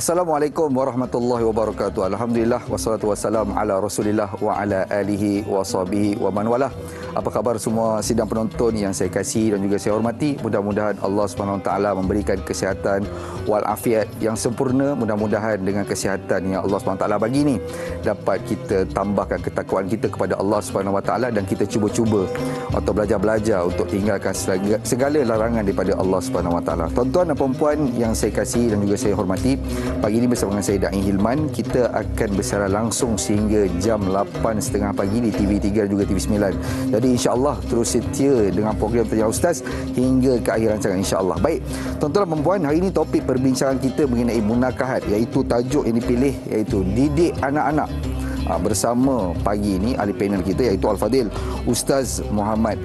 Assalamualaikum warahmatullahi wabarakatuh. Alhamdulillah wassalatu wassalam ala Rasulillah wa ala alihi wa sahbihi wa man walah. Apa khabar semua sidang penonton yang saya kasih dan juga saya hormati? Mudah-mudahan Allah Subhanahu Wa Taala memberikan kesihatan wal afiat yang sempurna. Mudah-mudahan dengan kesihatan yang Allah Subhanahu Wa Taala bagi ni dapat kita tambahkan ketakwaan kita kepada Allah Subhanahu Wa Taala dan kita cuba-cuba atau belajar-belajar untuk tinggalkan segala larangan daripada Allah Subhanahu Wa Taala. Tuan-tuan dan puan-puan yang saya kasih dan juga saya hormati, pagi ini bersama dengan saya Da'i Hilman, kita akan bersiaran langsung sehingga jam 8.30 pagi di TV3 dan juga TV9. Jadi insya-Allah terus setia dengan program Tanya Ustaz hingga ke akhir rancangan insya-Allah. Baik, tuan-tuan dan puan-puan, hari ini topik perbincangan kita mengenai munakahat, iaitu tajuk yang dipilih iaitu didik anak-anak. Bersama pagi ini ahli panel kita iaitu Al-Fadil Ustaz Muhammad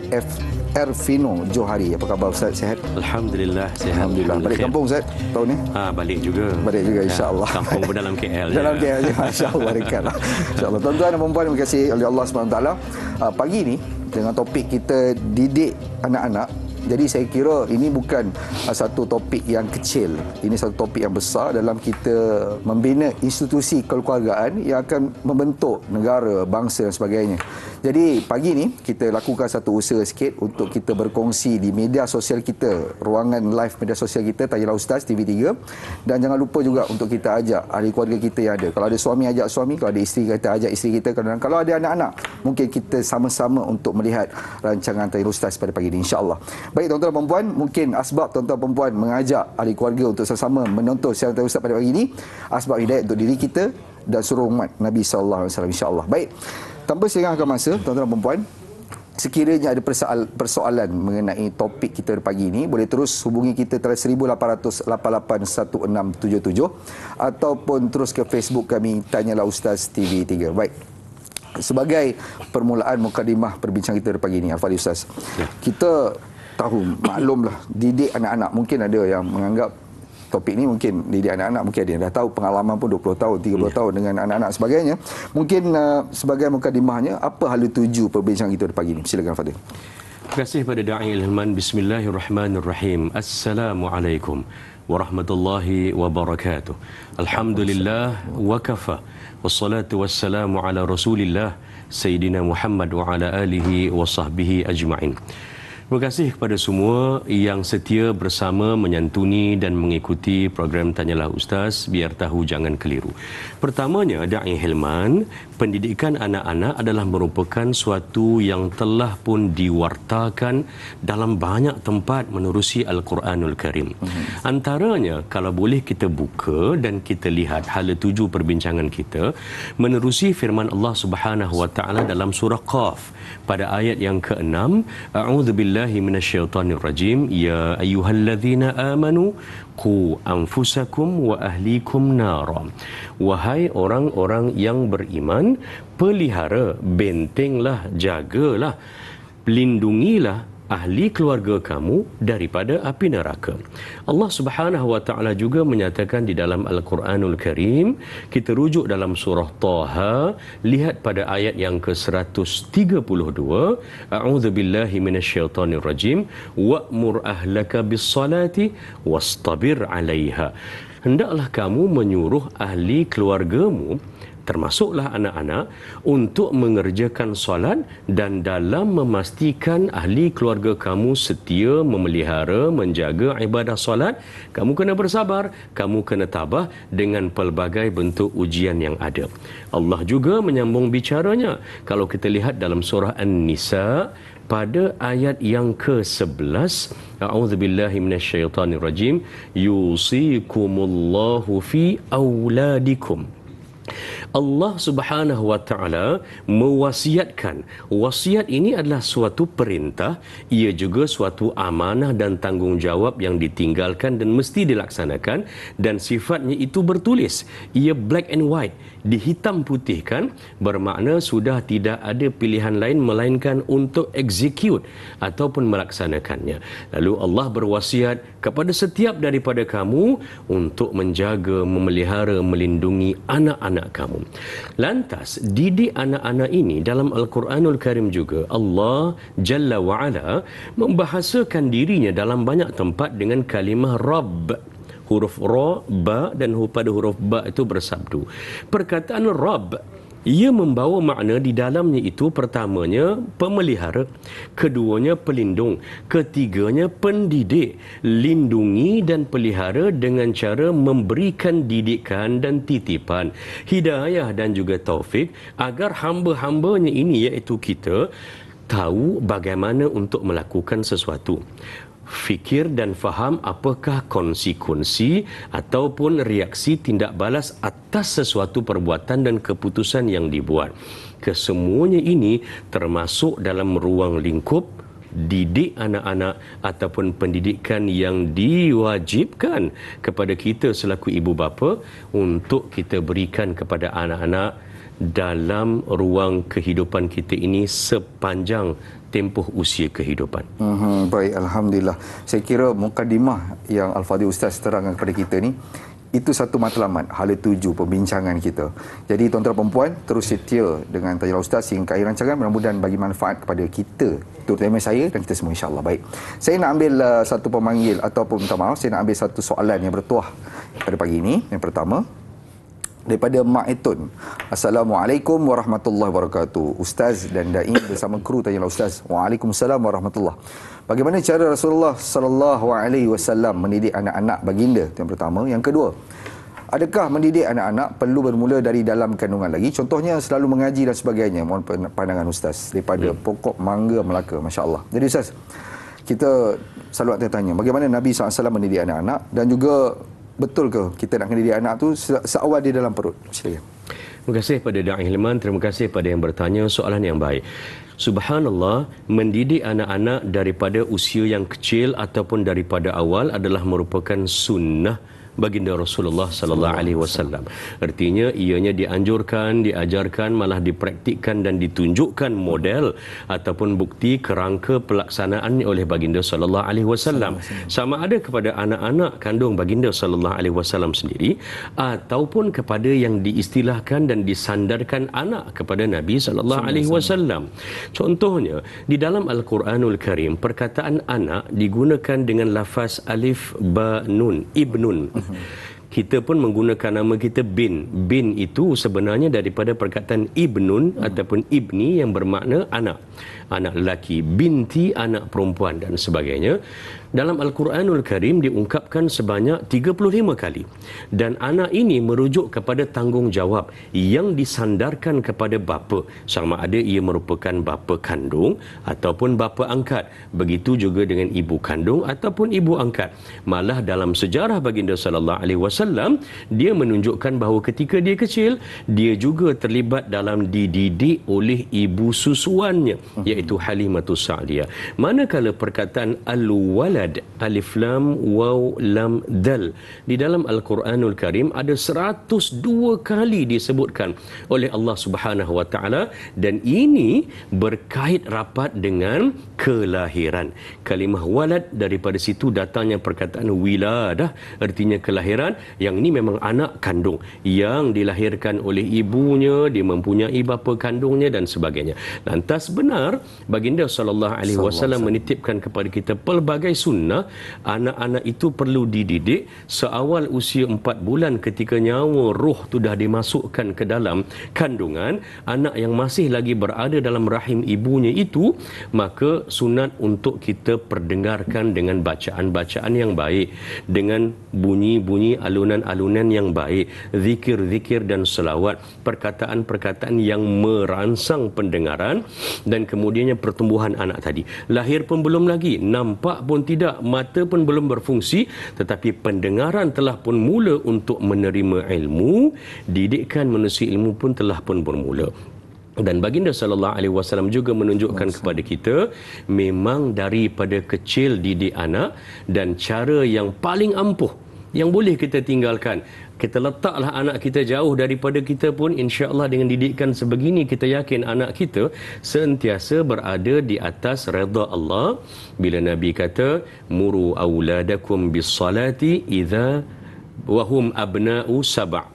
Ervino Johari. Apa khabar Ustaz? Sihat? Alhamdulillah, sihat. Alhamdulillah. Balik kampung Ustaz tahun ni? Balik juga. Balik juga insya-Allah. Kampung pun dalam KL je. Dalam KL je, masya-Allah, dekatlah. Insya-Allah. Tuan-tuan dan puan-puan, terima kasih oleh Allah SWT. Pagi ni dengan topik kita didik anak-anak. Jadi saya kira ini bukan satu topik yang kecil. Ini satu topik yang besar dalam kita membina institusi kekeluargaan yang akan membentuk negara, bangsa dan sebagainya. Jadi pagi ni kita lakukan satu usaha sikit untuk kita berkongsi di media sosial kita, ruangan live media sosial kita Tanyalah Ustaz TV3, dan jangan lupa juga untuk kita ajak ahli keluarga kita yang ada. Kalau ada suami, ajak suami. Kalau ada isteri, kita ajak isteri kita. Kalau ada anak-anak, mungkin kita sama-sama untuk melihat rancangan Tanyalah Ustaz pada pagi ini insya-Allah. Baik tuan-tuan dan puan-puan, mungkin asbab tuan-tuan dan puan-puan mengajak ahli keluarga untuk sama-sama menonton siaran Tanya Ustaz pada pagi ini, asbab hidayah untuk diri kita dan seluruh umat Nabi sallallahu alaihi wasallam insya-Allah. Baik, tanpa selengahkan masa tuan-tuan dan puan-puan, sekiranya ada persoalan mengenai topik kita pagi ini, boleh terus hubungi kita talian 18881677 ataupun terus ke Facebook kami Tanyalah Ustaz TV3. Baik, sebagai permulaan mukadimah perbincangan kita pagi ini, Al-Fadhil Ustaz, kita tahu, maklumlah, didik anak-anak. Mungkin ada yang menganggap topik ni mungkin didik anak-anak, mungkin ada yang dah tahu, pengalaman pun 20 tahun, 30 tahun dengan anak-anak sebagainya. Mungkin sebagai mukadimahnya, apa hala tuju perbincangan kita pagi ini? Silakan Fadil. Terima kasih pada Da'i Hilman. Bismillahirrahmanirrahim. Assalamualaikum warahmatullahi wabarakatuh. Alhamdulillah wa kafa. Wassalatu wassalamu ala Rasulillah Sayyidina Muhammad wa ala alihi wa sahbihi ajma'in. Terima kasih kepada semua yang setia bersama menyantuni dan mengikuti program Tanyalah Ustaz, biar tahu jangan keliru. Pertamanya, Da'i Hilman, pendidikan anak-anak adalah merupakan suatu yang telah pun diwartakan dalam banyak tempat menerusi Al-Quranul Karim. Antaranya, kalau boleh kita buka dan kita lihat hala tuju perbincangan kita menerusi firman Allah Subhanahu Wa Taala dalam surah Qaf pada ayat yang ke-6, A'udzubillahi minasyaitonirrajim, ya ayyuhalladzina amanu qu anfusakum wa ahlikum nara. Wahai orang-orang yang beriman, pelihara, bentenglah, jagalah, lindungilah ahli keluarga kamu daripada api neraka. Allah Subhanahu Wa Taala juga menyatakan di dalam Al-Quranul Karim, kita rujuk dalam surah Taha, lihat pada ayat yang ke-132, A'udzubillahi minasyaitonirrajim, wa'mur ahlaka bis-salati wastabir 'alaiha. Hendaklah kamu menyuruh ahli keluargamu, termasuklah anak-anak, untuk mengerjakan solat, dan dalam memastikan ahli keluarga kamu setia memelihara, menjaga ibadah solat, kamu kena bersabar, kamu kena tabah dengan pelbagai bentuk ujian yang ada. Allah juga menyambung bicaranya. Kalau kita lihat dalam surah An-Nisa pada ayat yang ke-11, A'udzubillahi minasyaitonirrajim, yusikumullahu fi auladikum. Allah Subhanahu Wa Taala mewasiatkan. Wasiat ini adalah suatu perintah, ia juga suatu amanah dan tanggungjawab yang ditinggalkan dan mesti dilaksanakan, dan sifatnya itu bertulis. Ia black and white, dihitam putihkan, bermakna sudah tidak ada pilihan lain melainkan untuk execute ataupun melaksanakannya. Lalu Allah berwasiat kepada setiap daripada kamu untuk menjaga, memelihara, melindungi anak-anak kamu. Lantas, didik anak-anak ini dalam Al-Quranul Karim juga Allah Jalla wa'ala membahasakan dirinya dalam banyak tempat dengan kalimah Rabb. huruf ra, ba dan pada huruf ba itu bersabdu. Perkataan Rabb, ia membawa makna di dalamnya itu pertamanya pemelihara, keduanya pelindung, ketiganya pendidik, lindungi dan pelihara dengan cara memberikan didikan dan titipan, hidayah dan juga taufik agar hamba-hambanya ini iaitu kita tahu bagaimana untuk melakukan sesuatu. Fikir dan faham apakah konsekuensi ataupun reaksi tindak balas atas sesuatu perbuatan dan keputusan yang dibuat. Kesemuanya ini termasuk dalam ruang lingkup didik anak-anak ataupun pendidikan yang diwajibkan kepada kita selaku ibu bapa untuk kita berikan kepada anak-anak dalam ruang kehidupan kita ini sepanjang tempoh usia kehidupan. Baik, Alhamdulillah. Saya kira mukadimah yang Al-Fadhil Ustaz terangkan kepada kita ni, itu satu matlamat, hala tuju pembincangan kita. Jadi tuan-tuan dan puan, terus setia dengan tajuk Ustaz hingga akhir rancangan, mudah-mudahan bagi manfaat kepada kita, terutama saya dan kita semua, insya-Allah. Baik. Saya nak ambil satu pemanggil ataupun minta maaf, saya nak ambil satu soalan yang bertuah pada pagi ini. Yang pertama, daripada Mak Etun. Assalamualaikum warahmatullahi wabarakatuh. Ustaz dan Dai bersama kru tanya Ustaz. Waalaikumsalam warahmatullahi. Bagaimana cara Rasulullah sallallahu alaihi wasallam mendidik anak-anak baginda? Yang pertama. Yang kedua, adakah mendidik anak-anak perlu bermula dari dalam kandungan lagi? Contohnya selalu mengaji dan sebagainya. Mohon pandangan Ustaz daripada Pokok Mangga Melaka. Masya-Allah. Jadi Ustaz, kita selalu nak tanya bagaimana Nabi SAW mendidik anak-anak dan juga betul ke kita nak mendidik anak tu seawal dia dalam perut? Silakan. Terima kasih pada Da'i Hilman, terima kasih pada yang bertanya, soalan yang baik. Subhanallah, mendidik anak-anak daripada usia yang kecil ataupun daripada awal adalah merupakan sunnah baginda Rasulullah sallallahu alaihi wasallam. Artinya ianya dianjurkan, diajarkan, malah dipraktikkan dan ditunjukkan model ataupun bukti kerangka pelaksanaan oleh baginda sallallahu alaihi wasallam. Sama ada kepada anak-anak kandung baginda sallallahu alaihi wasallam sendiri ataupun kepada yang diistilahkan dan disandarkan anak kepada Nabi sallallahu alaihi wasallam. Contohnya di dalam Al-Quranul Karim perkataan anak digunakan dengan lafaz alif ba nun, ibnun. Kita pun menggunakan nama kita bin. Bin itu sebenarnya daripada perkataan ibnun ataupun ibni yang bermakna anak. Anak lelaki, binti anak perempuan dan sebagainya. Dalam Al-Quranul Karim diungkapkan sebanyak 35 kali. Dan anak ini merujuk kepada tanggungjawab yang disandarkan kepada bapa. Sama ada ia merupakan bapa kandung ataupun bapa angkat. Begitu juga dengan ibu kandung ataupun ibu angkat. Malah dalam sejarah baginda sallallahu alaihi wasallam, dia menunjukkan bahawa ketika dia kecil, dia juga terlibat dalam dididik oleh ibu susuannya, iaitu Halimatus Sa'diyah. Manakala perkataan al-walad, alif lam waw lam dal, di dalam Al-Quranul Karim ada 102 kali disebutkan oleh Allah Subhanahu wa taala, dan ini berkait rapat dengan kelahiran. Kalimah walad, daripada situ datangnya perkataan wiladah, artinya kelahiran. Yang ini memang anak kandung yang dilahirkan oleh ibunya, dia mempunyai bapa kandungnya dan sebagainya. Lantas benar baginda sallallahu alaihi wasallam menitipkan kepada kita pelbagai sunnah. Anak-anak itu perlu dididik seawal usia 4 bulan, ketika nyawa roh tu dah dimasukkan ke dalam kandungan. Anak yang masih lagi berada dalam rahim ibunya itu, maka sunat untuk kita perdengarkan dengan bacaan-bacaan yang baik, dengan bunyi-bunyi alunan-alunan yang baik, zikir-zikir dan selawat, perkataan-perkataan yang merangsang pendengaran, dan kemudiannya pertumbuhan anak tadi. Lahir pun belum lagi, nampak pun tidak, mata pun belum berfungsi, tetapi pendengaran telah pun mula untuk menerima ilmu, didikan manusia ilmu pun telah pun bermula. Dan baginda sallallahu alaihi wasallam juga menunjukkan kepada kita memang daripada kecil didik anak, dan cara yang paling ampuh yang boleh kita tinggalkan, kita letaklah anak kita jauh daripada kita pun, insya-Allah dengan didikan sebegini kita yakin anak kita sentiasa berada di atas redha Allah. Bila Nabi kata muru auladakum bis salati idza wahum abna'u sab',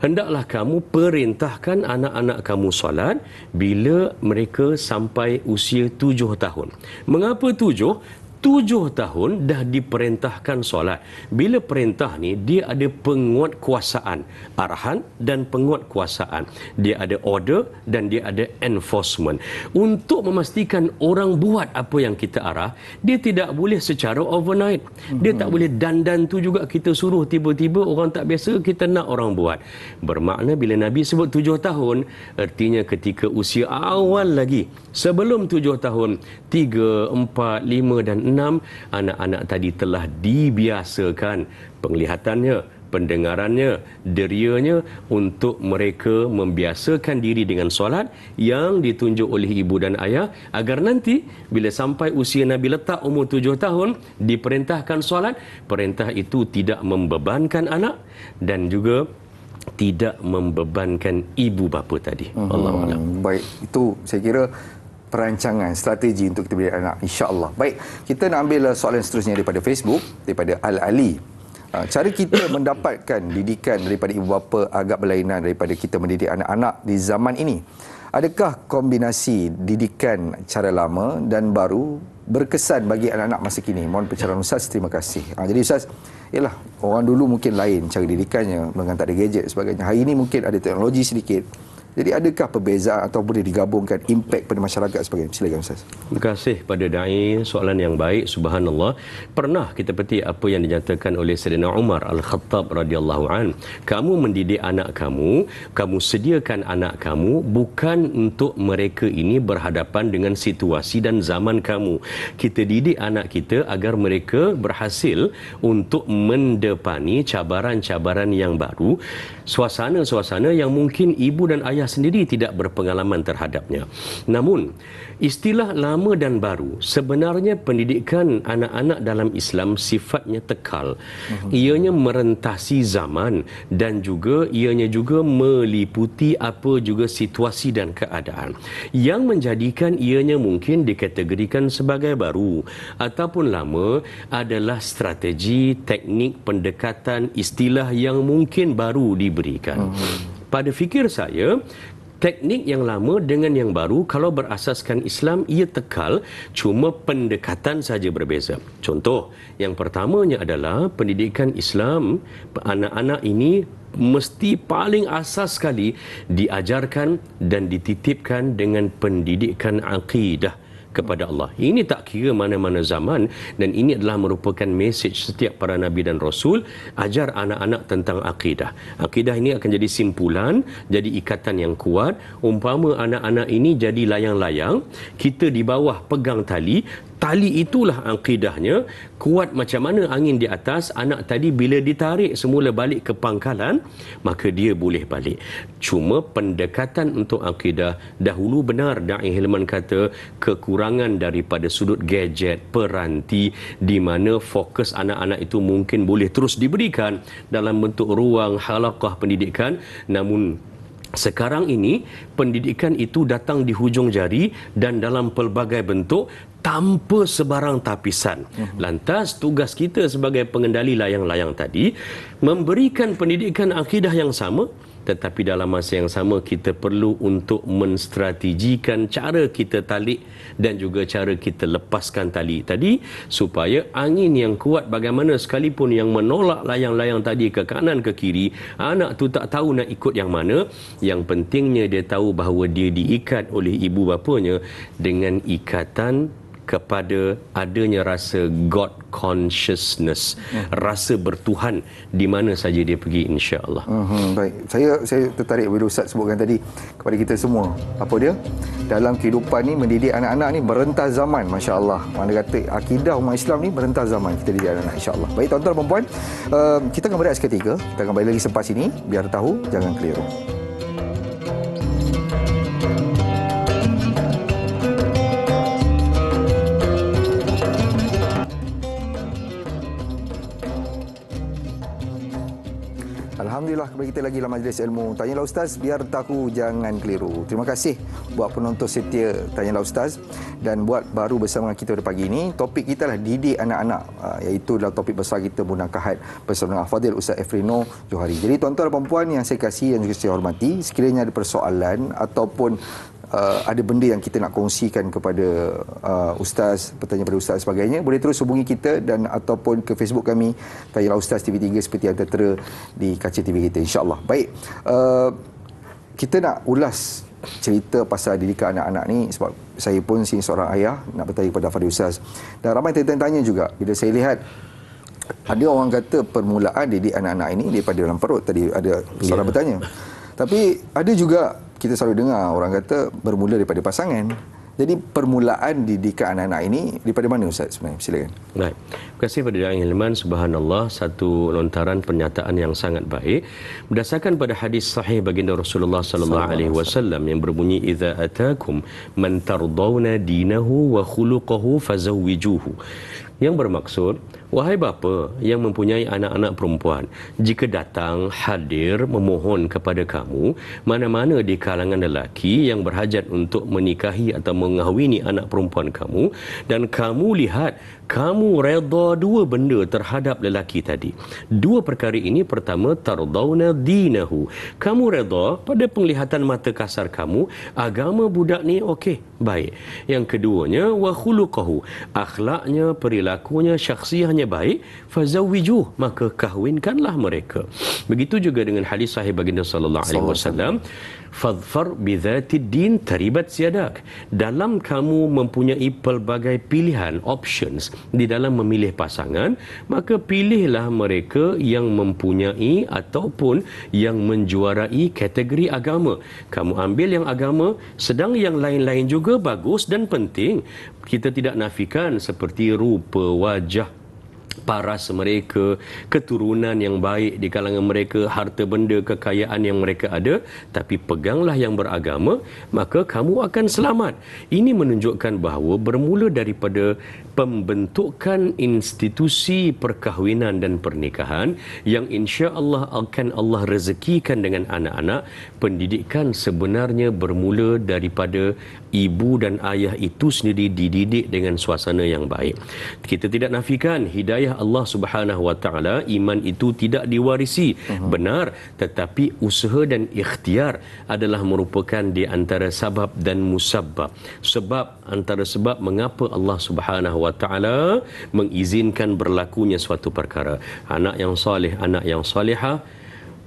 hendaklah kamu perintahkan anak-anak kamu solat bila mereka sampai usia 7 tahun. Mengapa 7? 7 tahun dah diperintahkan solat. Bila perintah ni dia ada penguatkuasaan, arahan dan penguatkuasaan. Dia ada order dan dia ada enforcement. Untuk memastikan orang buat apa yang kita arah, dia tidak boleh secara overnight. Dia tak boleh dandan tu juga kita suruh tiba-tiba orang tak biasa kita nak orang buat. Bermakna bila Nabi sebut 7 tahun, artinya ketika usia awal lagi, sebelum 7 tahun, 3, 4, 5 dan 6, anak-anak tadi telah dibiasakan penglihatannya, pendengarannya, derianya untuk mereka membiasakan diri dengan solat yang ditunjuk oleh ibu dan ayah, agar nanti bila sampai usia Nabi letak umur 7 tahun diperintahkan solat, perintah itu tidak membebankan anak dan juga tidak membebankan ibu bapa tadi. Allahu a'lam. Baik, itu saya kira perancangan strategi untuk kita beri anak, insya-Allah. Baik, kita nak ambil soalan seterusnya daripada Facebook, daripada Al-Ali. Cara kita mendapatkan didikan daripada ibu bapa agak berlainan daripada kita mendidik anak-anak di zaman ini. Adakah kombinasi didikan cara lama dan baru berkesan bagi anak-anak masa kini? Mohon pencerahan Ustaz, terima kasih. Jadi Ustaz, yalah, orang dulu mungkin lain cara didikannya, dengan tak ada gadget dan sebagainya. Hari ini mungkin ada teknologi sedikit. Jadi adakah perbezaan atau boleh digabungkan impak pada masyarakat sebagainya? Silakan Ustaz. Terima kasih pada dai, soalan yang baik, subhanallah. Pernah kita petik apa yang dinyatakan oleh Sayyidina Umar Al-Khattab radhiyallahu an. Kamu mendidik anak kamu, kamu sediakan anak kamu bukan untuk mereka ini berhadapan dengan situasi dan zaman kamu. Kita didik anak kita agar mereka berhasil untuk mendepani cabaran-cabaran yang baru, suasana-suasana yang mungkin ibu dan ayah sendiri tidak berpengalaman terhadapnya. Namun, istilah lama dan baru, sebenarnya pendidikan anak-anak dalam Islam sifatnya tekal. Ianya merentasi zaman dan juga ianya juga meliputi apa juga situasi dan keadaan. Yang menjadikan ianya mungkin dikategorikan sebagai baru ataupun lama adalah strategi, teknik, pendekatan, istilah yang mungkin baru diberikan. Pada fikir saya, teknik yang lama dengan yang baru kalau berasaskan Islam ia tekal, cuma pendekatan saja berbeza. Contoh, yang pertamanya adalah pendidikan Islam, anak-anak ini mesti paling asas sekali diajarkan dan dititipkan dengan pendidikan akidah kepada Allah. Ini tak kira mana-mana zaman, dan ini adalah merupakan mesej setiap para Nabi dan Rasul, ajar anak-anak tentang akidah. Akidah ini akan jadi simpulan, jadi ikatan yang kuat. Umpama anak-anak ini jadi layang-layang, kita di bawah pegang tali, tali itulah akidahnya, kuat macam mana angin di atas, anak tadi bila ditarik semula balik ke pangkalan, maka dia boleh balik. Cuma pendekatan untuk akidah, dahulu benar Da'i Hilman kata, kekurangan daripada sudut gadget, peranti, di mana fokus anak-anak itu mungkin boleh terus diberikan dalam bentuk ruang halaqah pendidikan. Namun sekarang ini pendidikan itu datang di hujung jari dan dalam pelbagai bentuk, tanpa sebarang tapisan. Lantas tugas kita sebagai pengendali layang-layang tadi memberikan pendidikan akidah yang sama, tetapi dalam masa yang sama kita perlu untuk menstrategikan cara kita talik dan juga cara kita lepaskan tali tadi, supaya angin yang kuat bagaimana sekalipun yang menolak layang-layang tadi ke kanan ke kiri, anak tu tak tahu nak ikut yang mana. Yang pentingnya dia tahu bahawa dia diikat oleh ibu bapanya dengan ikatan kepada adanya rasa God consciousness, rasa bertuhan di mana saja dia pergi, insya-Allah. Baik, saya tertarik bila Ustaz sebutkan tadi kepada kita semua, apa dia? Dalam kehidupan ni mendidik anak-anak ni merentas zaman, masya-Allah. Mana kata akidah umat Islam ni merentas zaman, kita didik anak-anak, insya-Allah. Baik tuan-tuan dan puan, kita akan berehat seketika. Kita akan balik lagi selepas ini, biar tahu jangan keliru. Alhamdulillah, kembali kita lagi dalam Majlis Ilmu Tanyalah Ustaz, biar tahu jangan keliru. Terima kasih buat penonton setia Tanyalah Ustaz, dan buat baru bersama kita pada pagi ini. Topik kita adalah didik anak-anak, iaitu dalam topik besar kita Munakahat bersama dengan Fadil Ustaz Efrino Johari. Jadi tuan-tuan dan puan yang saya kasih dan juga saya hormati, sekiranya ada persoalan ataupun ada benda yang kita nak kongsikan kepada ustaz, bertanya pada ustaz sebagainya, boleh terus hubungi kita dan ataupun ke Facebook kami Tanyalah Ustaz TV3 seperti yang tertera di kaca TV kita, insya-Allah. Baik, kita nak ulas cerita pasal didikan anak-anak ni sebab saya pun seorang ayah nak bertanya kepada Fadil Ustaz. Dan ramai tanya juga bila saya lihat ada orang kata permulaan didik anak-anak ini daripada dalam perut, tadi ada seorang bertanya. Tapi ada juga kita selalu dengar orang kata bermula daripada pasangan. Jadi permulaan didikan anak-anak ini daripada mana Ustaz sebenarnya? Silakan. Baik. Terima kasih pada Da'i Hilman. Subhanallah, satu lontaran pernyataan yang sangat baik berdasarkan pada hadis sahih baginda Rasulullah sallallahu alaihi wasallam yang berbunyi idza atakum man tardawna dinahu wa khuluquhu fazawwijuhu. Yang bermaksud, wahai bapa yang mempunyai anak-anak perempuan, jika datang hadir memohon kepada kamu mana-mana di kalangan lelaki yang berhajat untuk menikahi atau mengahwini anak perempuan kamu, dan kamu lihat kamu redha dua benda terhadap lelaki tadi. Dua perkara ini, pertama tardawna dinahu, kamu redha pada penglihatan mata kasar kamu agama budak ni okey, baik. Yang keduanya wa khuluquhu, akhlaknya, perilakunya, syakhsiahnya baik, fazawwijuh, maka kahwinkanlah mereka. Begitu juga dengan hadis sahih baginda sallallahu alaihi wasallam, fadfar bidzatid din taribat siadak. Dalam kamu mempunyai pelbagai pilihan, options di dalam memilih pasangan, maka pilihlah mereka yang mempunyai ataupun yang menjuarai kategori agama. Kamu ambil yang agama, sedang yang lain-lain juga bagus dan penting. Kita tidak nafikan seperti rupa, wajah, paras mereka, keturunan yang baik di kalangan mereka, harta benda, kekayaan yang mereka ada, tapi peganglah yang beragama, maka kamu akan selamat. Ini menunjukkan bahawa bermula daripada pembentukan institusi perkahwinan dan pernikahan yang insya-Allah akan Allah rezekikan dengan anak-anak, pendidikan sebenarnya bermula daripada ibu dan ayah itu sendiri dididik dengan suasana yang baik. Kita tidak nafikan hidayah Allah Subhanahu wa taala, iman itu tidak diwarisi, benar, tetapi usaha dan ikhtiar adalah merupakan di antara sabab dan musabbab. Sebab antara sebab mengapa Allah Subhanahu wa taala mengizinkan berlakunya suatu perkara. Anak yang soleh, anak yang solehah,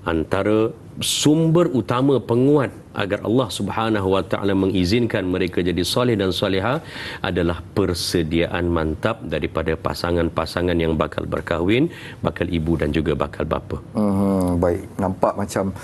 antara sumber utama penguat agar Allah Subhanahu wa taala mengizinkan mereka jadi soleh dan solehah adalah persediaan mantap daripada pasangan-pasangan yang bakal berkahwin, bakal ibu dan juga bakal bapa. Baik, nampak macam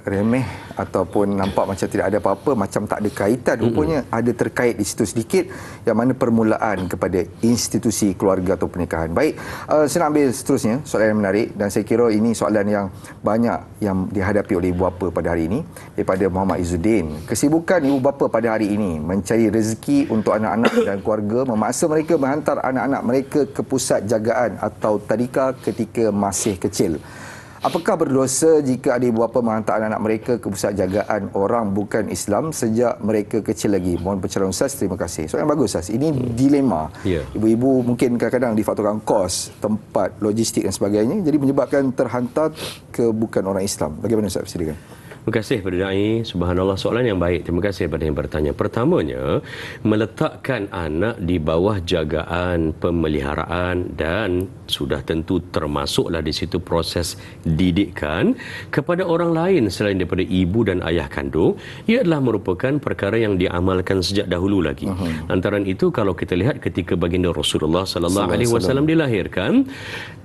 remeh ataupun nampak macam tidak ada apa-apa, macam tak ada kaitan, rupanya ada terkait di situ sedikit, yang mana permulaan kepada institusi keluarga atau pernikahan. Baik, saya nak ambil seterusnya soalan yang menarik, dan saya kira ini soalan yang banyak yang dihadapi oleh ibu bapa pada hari ini, daripada Muhammad Izzuddin. Kesibukan ibu bapa pada hari ini mencari rezeki untuk anak-anak dan keluarga memaksa mereka menghantar anak-anak mereka ke pusat jagaan atau tadika ketika masih kecil. Apakah berdosa jika ada ibu bapa menghantar anak-anak mereka ke pusat jagaan orang bukan Islam sejak mereka kecil lagi? Mohon pencerahan Ustaz, terima kasih. Soalan bagus Ustaz. Ini dilema. Ibu-ibu mungkin kadang-kadang difaktorkan kos, tempat, logistik dan sebagainya, jadi menyebabkan terhantar ke bukan orang Islam. Bagaimana Ustaz? Silakan. Terima kasih kepada Da'i. Subhanallah, soalan yang baik. Terima kasih kepada yang bertanya. Pertamanya, meletakkan anak di bawah jagaan, pemeliharaan dan sudah tentu termasuklah di situ proses didikan kepada orang lain selain daripada ibu dan ayah kandung, ia adalah merupakan perkara yang diamalkan sejak dahulu lagi. Antaran itu kalau kita lihat ketika baginda Rasulullah sallallahu alaihi wasallam dilahirkan,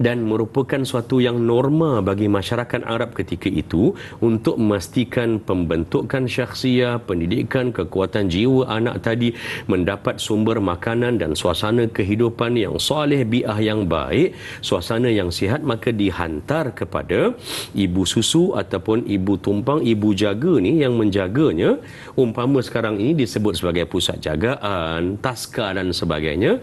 dan merupakan suatu yang norma bagi masyarakat Arab ketika itu untuk memastikan pembentukan syakhsiah, pendidikan, kekuatan jiwa anak tadi mendapat sumber makanan dan suasana kehidupan yang soleh, bi'ah yang baik, suasana yang sihat, maka dihantar kepada ibu susu ataupun ibu tumpang, ibu jaga ni yang menjaganya. Umpama sekarang ini disebut sebagai pusat jagaan, taska dan sebagainya.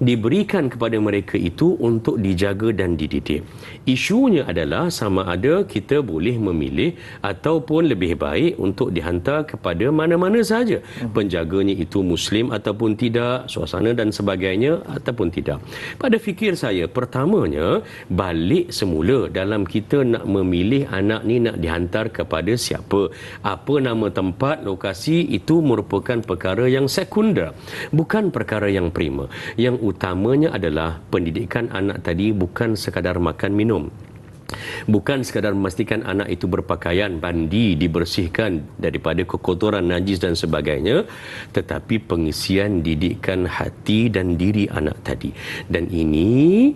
diberikan kepada mereka itu untuk dijaga dan dididik. Isunya adalah sama ada kita boleh memilih ataupun lebih baik untuk dihantar kepada mana-mana saja. Penjaganya itu Muslim ataupun tidak, suasana dan sebagainya ataupun tidak. Pada fikir saya, pertamanya balik semula dalam kita nak memilih anak ni nak dihantar kepada siapa. Apa nama tempat, lokasi itu merupakan perkara yang sekunder, bukan perkara yang prima. Yang utamanya adalah pendidikan anak tadi bukan sekadar makan minum. Bukan sekadar memastikan anak itu berpakaian, mandi, dibersihkan daripada kekotoran, najis dan sebagainya, tetapi pengisian didikan hati dan diri anak tadi. Dan ini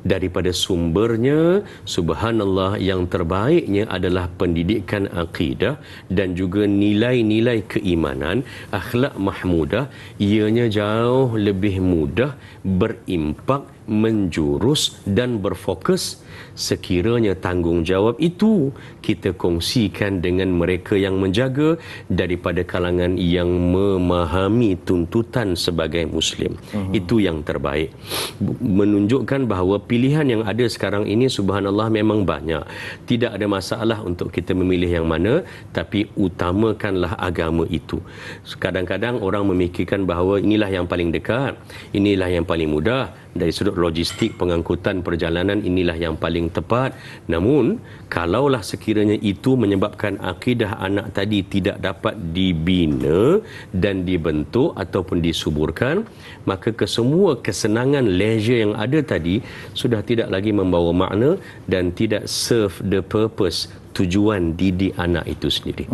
daripada sumbernya, subhanallah, yang terbaiknya adalah pendidikan akidah dan juga nilai-nilai keimanan, akhlak mahmudah. Ianya jauh lebih mudah berimpak, menjurus dan berfokus sekiranya tanggungjawab itu kita kongsikan dengan mereka yang menjaga daripada kalangan yang memahami tuntutan sebagai Muslim. Itu yang terbaik. Menunjukkan bahawa pilihan yang ada sekarang ini subhanallah memang banyak. Tidak ada masalah untuk kita memilih yang mana, tapi utamakanlah agama itu. Kadang-kadang orang memikirkan bahawa inilah yang paling dekat, inilah yang paling mudah. Dari sudut logistik pengangkutan perjalanan inilah yang paling tepat. Namun kalaulah sekiranya itu menyebabkan akidah anak tadi tidak dapat dibina dan dibentuk ataupun disuburkan, maka kesemua kesenangan leisure yang ada tadi sudah tidak lagi membawa makna dan tidak serve the purpose, tujuan didik anak itu sendiri.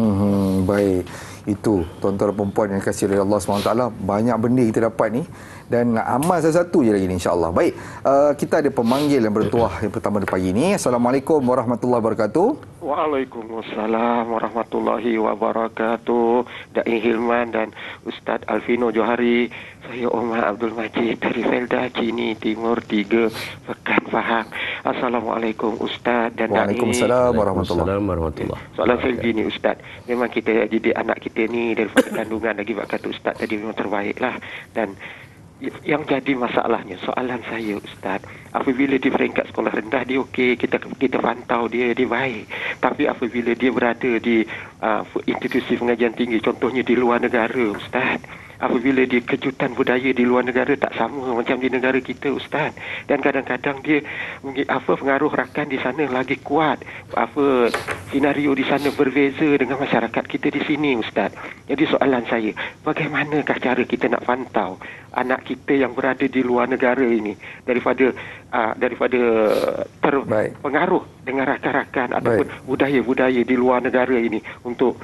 Baik, itu tuan-tuan dan puan yang kasih oleh Allah SWT, banyak benda kita dapat ni dan amal satu-satu je lagi ni, insya-Allah. Baik, kita ada pemanggil yang bertuah yang pertama di pagi ni. Assalamualaikum warahmatullahi wabarakatuh. Waalaikumsalam warahmatullahi wabarakatuh. Da'i Hilman dan Ustaz Alvino Johari. Saya Omar Abdul Majid dari Felda, Cini Timur 3, Pekan Pahang. Assalamualaikum Ustaz dan Da'i. Waalaikumsalam warahmatullahi wabarakatuh. Soalan saya begini Ustaz, memang kita didik anak kita ni daripada kandungan lagi, buat kata Ustaz tadi, memang terbaik lah. Dan yang jadi masalahnya, soalan saya Ustaz, apabila dia peringkat sekolah rendah dia okey, kita pantau dia baik, tapi apabila dia berada di institusi pengajian tinggi, contohnya di luar negara Ustaz, apabila dia kejutan budaya di luar negara tak sama macam di negara kita Ustaz, dan kadang-kadang dia pengaruh rakan di sana lagi kuat, senario di sana berbeza dengan masyarakat kita di sini Ustaz. Jadi soalan saya, bagaimanakah cara kita nak pantau anak kita yang berada di luar negara ini daripada terpengaruh dengan rakan-rakan ataupun budaya-budaya di luar negara ini, untuk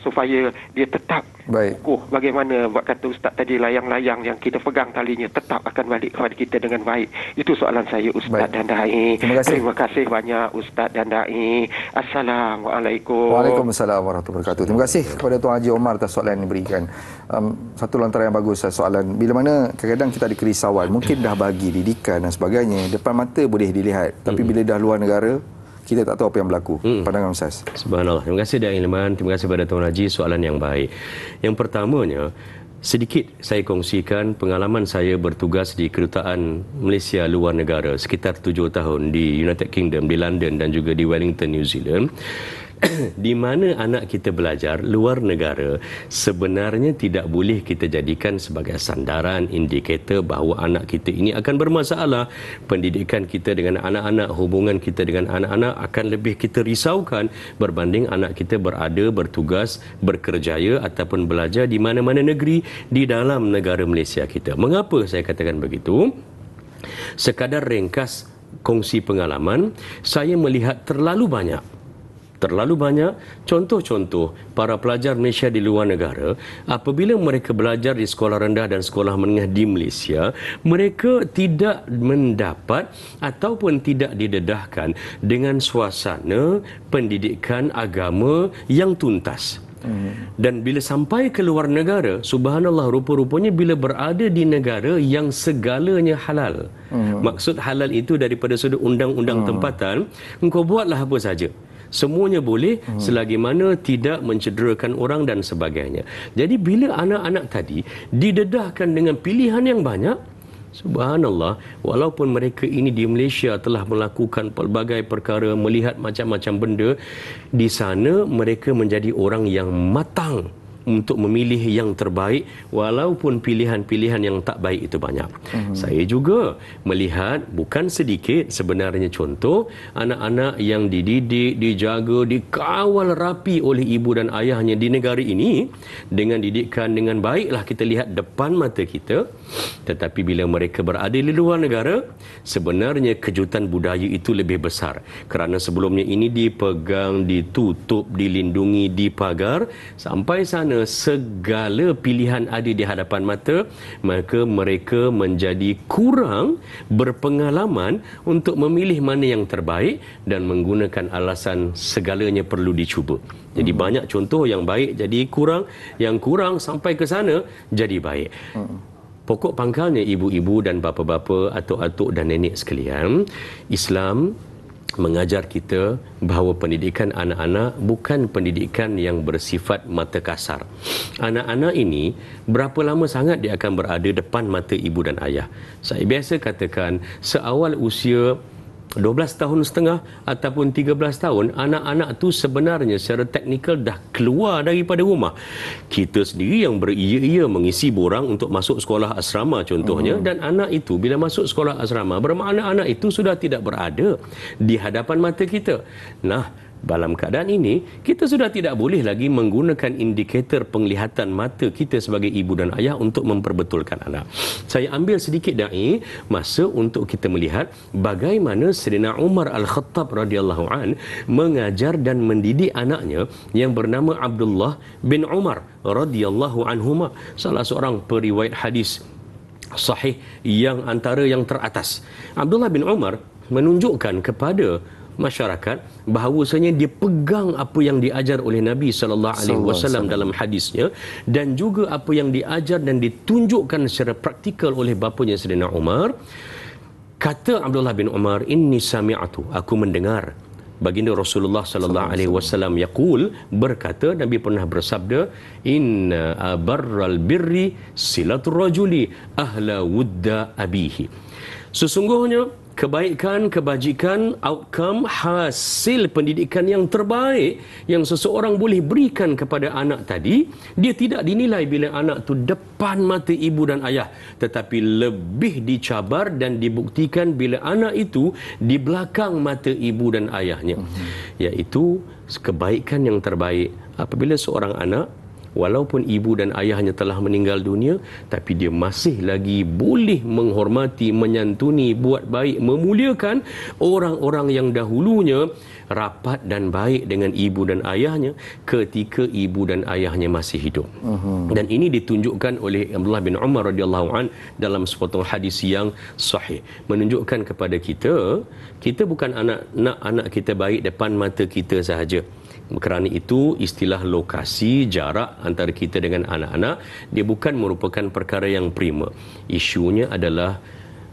supaya dia tetap kukuh, bagaimana buat kata Ustaz tadi, layang-layang yang kita pegang talinya tetap akan balik kepada kita dengan baik. Itu soalan saya Ustaz dan Da'i. Terima kasih banyak Ustaz dan Da'i. Assalamualaikum. Waalaikumsalam warahmatullahi wabarakatuh. Terima kasih kepada Tuan Haji Omar atas soalan yang diberikan. Satu antara yang bagus soalan, bila mana kadang-kadang kita ada kerisauan, mungkin dah bagi didikan dan sebagainya, depan mata boleh dilihat, tapi bila dah luar negara kita tak tahu apa yang berlaku. Pandangan Ustaz. Subhanallah. Terima kasih Da'i Ilman, terima kasih kepada Tuan Haji, soalan yang baik. Yang pertamanya, sedikit saya kongsikan pengalaman saya bertugas di Kedutaan Malaysia luar negara sekitar 7 tahun di United Kingdom, di London dan juga di Wellington, New Zealand. Di mana anak kita belajar luar negara sebenarnya tidak boleh kita jadikan sebagai sandaran, indikator bahawa anak kita ini akan bermasalah. Pendidikan kita dengan anak-anak, hubungan kita dengan anak-anak akan lebih kita risaukan berbanding anak kita berada, bertugas, berkerjaya ataupun belajar di mana-mana negeri di dalam negara Malaysia kita. Mengapa saya katakan begitu? Sekadar ringkas kongsi pengalaman, saya melihat terlalu banyak contoh-contoh para pelajar Malaysia di luar negara, apabila mereka belajar di sekolah rendah dan sekolah menengah di Malaysia, mereka tidak mendapat ataupun tidak didedahkan dengan suasana pendidikan agama yang tuntas. Dan bila sampai ke luar negara, subhanallah, rupa-rupanya bila berada di negara yang segalanya halal. Maksud halal itu daripada sudut undang-undang tempatan, engkau buatlah apa saja, semuanya boleh selagi mana tidak mencederakan orang dan sebagainya. Jadi bila anak-anak tadi didedahkan dengan pilihan yang banyak, Subhanallah, walaupun mereka ini di Malaysia telah melakukan pelbagai perkara, melihat macam-macam benda, di sana mereka menjadi orang yang matang untuk memilih yang terbaik walaupun pilihan-pilihan yang tak baik itu banyak. Saya juga melihat bukan sedikit sebenarnya contoh anak-anak yang dididik, dijaga, dikawal rapi oleh ibu dan ayahnya di negara ini dengan didikan dengan baiklah kita lihat depan mata kita, tetapi bila mereka berada di luar negara, sebenarnya kejutan budaya itu lebih besar kerana sebelumnya ini dipegang, ditutup, dilindungi, dipagar sampai sana segala pilihan ada di hadapan mata, maka mereka menjadi kurang berpengalaman untuk memilih mana yang terbaik dan menggunakan alasan segalanya perlu dicuba. Jadi banyak contoh yang baik jadi kurang, yang kurang sampai ke sana jadi baik. Pokok pangkalnya ibu-ibu dan bapa-bapa, atuk-atuk dan nenek sekalian, Islam mengajar kita bahawa pendidikan anak-anak bukan pendidikan yang bersifat mata kasar. Anak-anak ini berapa lama sangat dia akan berada depan mata ibu dan ayah. Saya biasa katakan seawal usia 12 tahun setengah ataupun 13 tahun, anak-anak tu sebenarnya secara teknikal dah keluar daripada rumah. Kita sendiri yang beria-ia mengisi borang untuk masuk sekolah asrama contohnya, dan anak itu bila masuk sekolah asrama bermakna anak itu sudah tidak berada di hadapan mata kita. Nah, dalam keadaan ini, kita sudah tidak boleh lagi menggunakan indikator penglihatan mata kita sebagai ibu dan ayah untuk memperbetulkan anak. Saya ambil sedikit masa untuk kita melihat bagaimana Sayyidina Umar Al-Khattab radhiyallahu an mengajar dan mendidik anaknya yang bernama Abdullah bin Umar radhiyallahu anhuma, salah seorang periwayat hadis sahih yang antara yang teratas. Abdullah bin Umar menunjukkan kepada masyarakat bahawasanya dia pegang apa yang diajar oleh Nabi sallallahu alaihi wasallam dalam hadisnya, dan juga apa yang diajar dan ditunjukkan secara praktikal oleh bapanya Sayyidina Umar. Kata Abdullah bin Umar, inni sami'atu, aku mendengar baginda Rasulullah sallallahu alaihi wasallam yaqul, berkata, Nabi pernah bersabda, inna abarral birri silatur rajuli ahla wudda abihi. Sesungguhnya kebaikan, kebajikan, outcome, hasil pendidikan yang terbaik yang seseorang boleh berikan kepada anak tadi, dia tidak dinilai bila anak tu depan mata ibu dan ayah, tetapi lebih dicabar dan dibuktikan bila anak itu di belakang mata ibu dan ayahnya. Iaitu kebaikan yang terbaik apabila seorang anak, walaupun ibu dan ayahnya telah meninggal dunia, tapi dia masih lagi boleh menghormati, menyantuni, buat baik, memuliakan orang-orang yang dahulunya rapat dan baik dengan ibu dan ayahnya ketika ibu dan ayahnya masih hidup. Dan ini ditunjukkan oleh Abdullah bin Umar radhiyallahu an dalam sepotong hadis yang sahih, menunjukkan kepada kita, kita bukan nak anak kita baik depan mata kita sahaja. Kerana itu istilah lokasi, jarak antara kita dengan anak-anak, dia bukan merupakan perkara yang prima. Isunya adalah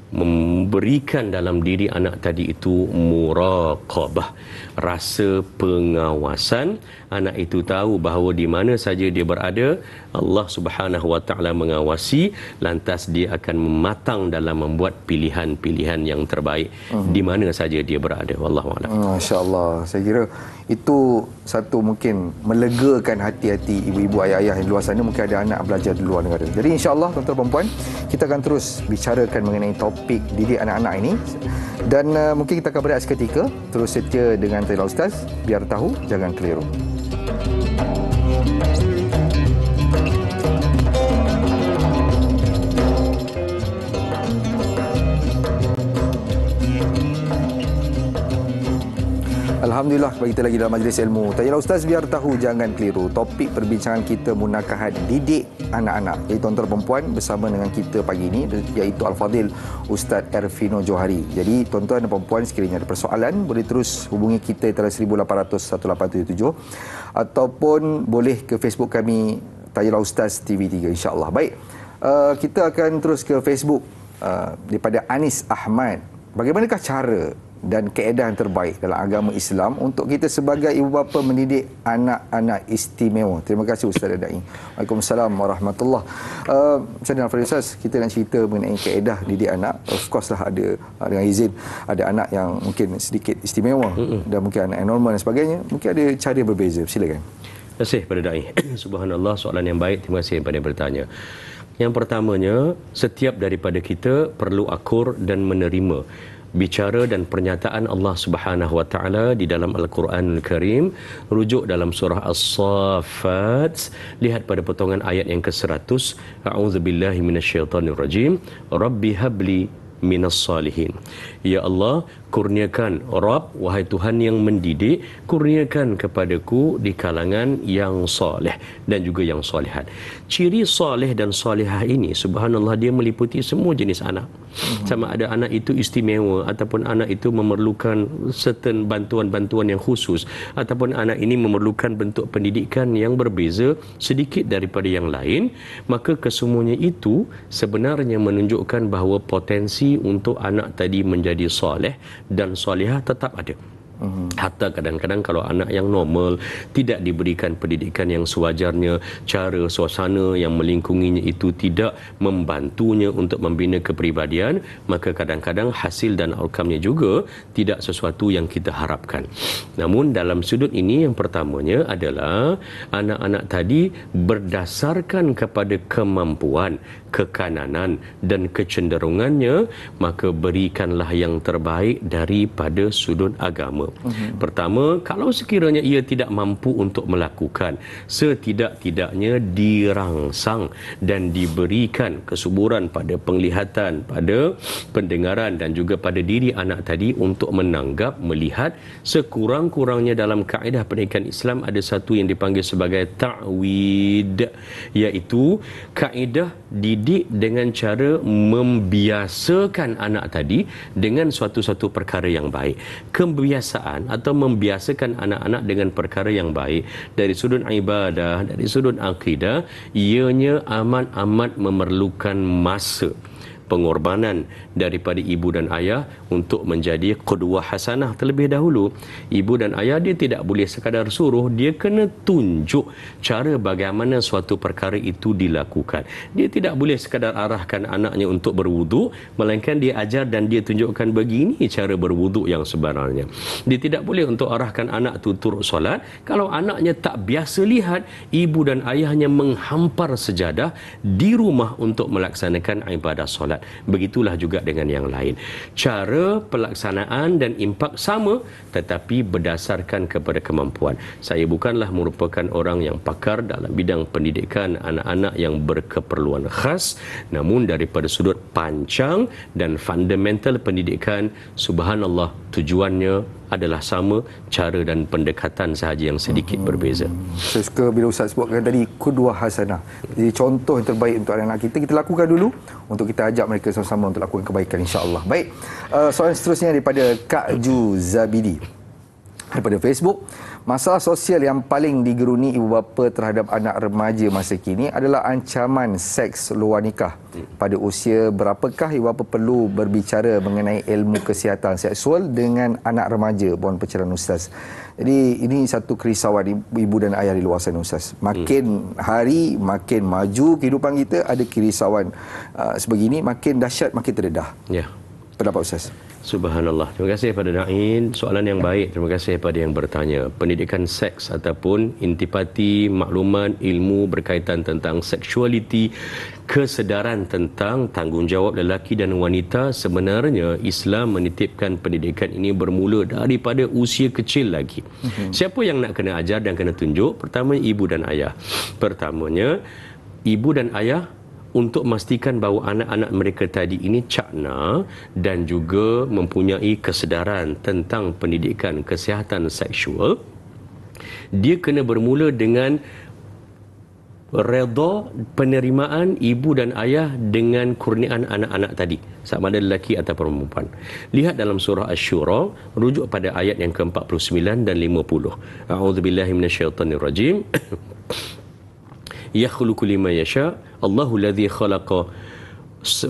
memberikan dalam diri anak tadi itu muraqabah, rasa pengawasan. Anak itu tahu bahawa di mana saja dia berada, Allah Subhanahu wa taala mengawasi, lantas dia akan matang dalam membuat pilihan-pilihan yang terbaik di mana saja dia berada. Wallahu a'lam. Masya-Allah. Saya kira itu satu mungkin melegakan hati-hati ibu-ibu, ayah-ayah yang luar sana, mungkin ada anak belajar di luar negara. Jadi insya-Allah tuan-tuan dan puan, kita akan terus bicarakan mengenai topik didik anak-anak ini, dan mungkin kita akan berehat seketika. Terus setia dengan Tayyilah Ustaz, biar tahu jangan keliru. Alhamdulillah, kembali kita lagi dalam majlis ilmu Tayyilah Ustaz, biar tahu jangan keliru. Topik perbincangan kita munakahat didik anak-anak. Jadi tuan-tuan dan puan, bersama dengan kita pagi ini iaitu Al-Fadhil Ustaz Ervino Johari. Jadi tuan-tuan dan puan sekiranya ada persoalan, boleh terus hubungi kita di 1800 1877 ataupun boleh ke Facebook kami Tayyilah Ustaz TV3, insya-Allah. Baik, kita akan terus ke Facebook daripada Anis Ahmad. Bagaimanakah cara dan kaedah yang terbaik dalam agama Islam untuk kita sebagai ibu bapa mendidik anak-anak istimewa. Terima kasih Ustaz Dai. Waalaikumsalam warahmatullahi. Saya dan Ustaz, kita nak cerita mengenai kaedah didik anak. Of course lah ada, dengan izin, ada anak yang mungkin sedikit istimewa dan mungkin anak yang normal dan sebagainya. Mungkin ada cara yang berbeza. Silakan. Terima kasih pada Dai. Subhanallah, soalan yang baik. Terima kasih kepada yang bertanya. Yang pertamanya, setiap daripada kita perlu akur dan menerima bicara dan pernyataan Allah Subhanahu wa taala di dalam Al-Quranul Karim. Rujuk dalam surah As-Saffat, lihat pada potongan ayat yang ke-100. A'udzubillahi minasyaitonirrajim. Rabbi habli minas salihin. Ya Allah, kurniakan, Rabb, wahai Tuhan yang mendidik, kurniakan kepadaku di kalangan yang soleh dan juga yang solehat. Ciri soleh dan solehah ini, subhanallah, dia meliputi semua jenis anak. Sama ada anak itu istimewa ataupun anak itu memerlukan certain bantuan-bantuan yang khusus, ataupun anak ini memerlukan bentuk pendidikan yang berbeza sedikit daripada yang lain, maka kesemuanya itu sebenarnya menunjukkan bahawa potensi untuk anak tadi menjadi soleh dan solehah tetap ada. Hatta kadang-kadang kalau anak yang normal tidak diberikan pendidikan yang sewajarnya, cara suasana yang melingkunginya itu tidak membantunya untuk membina kepribadian, maka kadang-kadang hasil dan outcome-nya juga tidak sesuatu yang kita harapkan. Namun dalam sudut ini, yang pertamanya adalah anak-anak tadi berdasarkan kepada kemampuan, kekananan dan kecenderungannya, maka berikanlah yang terbaik daripada sudut agama. Pertama, kalau sekiranya ia tidak mampu untuk melakukan, setidak-tidaknya dirangsang dan diberikan kesuburan pada penglihatan, pada pendengaran dan juga pada diri anak tadi untuk menanggap, melihat. Sekurang-kurangnya dalam kaedah pendidikan Islam ada satu yang dipanggil sebagai ta'wid, iaitu kaedah didik dengan cara membiasakan anak tadi dengan suatu-satu perkara yang baik. Kebiasaan atau membiasakan anak-anak dengan perkara yang baik dari sudut ibadah, dari sudut akidah, ianya amat-amat memerlukan masa, pengorbanan daripada ibu dan ayah untuk menjadi qudwah hasanah terlebih dahulu. Ibu dan ayah dia tidak boleh sekadar suruh, dia kena tunjuk cara bagaimana suatu perkara itu dilakukan. Dia tidak boleh sekadar arahkan anaknya untuk berwuduk, melainkan dia ajar dan dia tunjukkan begini cara berwuduk yang sebenarnya. Dia tidak boleh untuk arahkan anak itu turut solat kalau anaknya tak biasa lihat ibu dan ayahnya menghampar sejadah di rumah untuk melaksanakan ibadah solat. Begitulah juga dengan yang lain. Cara pelaksanaan dan impak sama, tetapi berdasarkan kepada kemampuan. Saya bukanlah merupakan orang yang pakar dalam bidang pendidikan anak-anak yang berkeperluan khas, namun daripada sudut pancang dan fundamental pendidikan, subhanallah, tujuannya adalah sama, cara dan pendekatan sahaja yang sedikit berbeza. Saya suka bila Ustaz sebutkan tadi qudwah hasanah. Jadi contoh yang terbaik untuk anak-anak kita lakukan dulu, untuk kita ajak mereka sama-sama untuk lakukan kebaikan, insya-Allah. Baik. Soalan seterusnya daripada Kak Ju Zabidi daripada Facebook. Masalah sosial yang paling digeruni ibu bapa terhadap anak remaja masa kini adalah ancaman seks luar nikah. Pada usia berapakah ibu bapa perlu berbicara mengenai ilmu kesihatan seksual dengan anak remaja? Mohon pencerahan Ustaz. Jadi ini satu kerisauan ibu dan ayah di luar sana, Ustaz. Makin hari makin maju kehidupan kita, ada kerisauan sebegini, makin dahsyat makin terdedah. Ya. Pendapat Ustaz? Subhanallah. Terima kasih kepada Da'in. Soalan yang baik. Terima kasih kepada yang bertanya. Pendidikan seks ataupun intipati, maklumat, ilmu berkaitan tentang seksualiti, kesedaran tentang tanggungjawab lelaki dan wanita, sebenarnya Islam menitipkan pendidikan ini bermula daripada usia kecil lagi. Siapa yang nak kena ajar dan kena tunjuk? Pertama, ibu dan ayah. Pertamanya, ibu dan ayah untuk memastikan bahawa anak-anak mereka tadi ini cakna dan juga mempunyai kesedaran tentang pendidikan kesihatan seksual, dia kena bermula dengan redha penerimaan ibu dan ayah dengan kurniaan anak-anak tadi, sama ada lelaki atau perempuan. Lihat dalam surah Asy-Syura, rujuk pada ayat yang ke-49 dan 50. A'udzubillahi minasyaitonirrajim. Yakhluqu liman yasha, Allahu alladhi khalaqa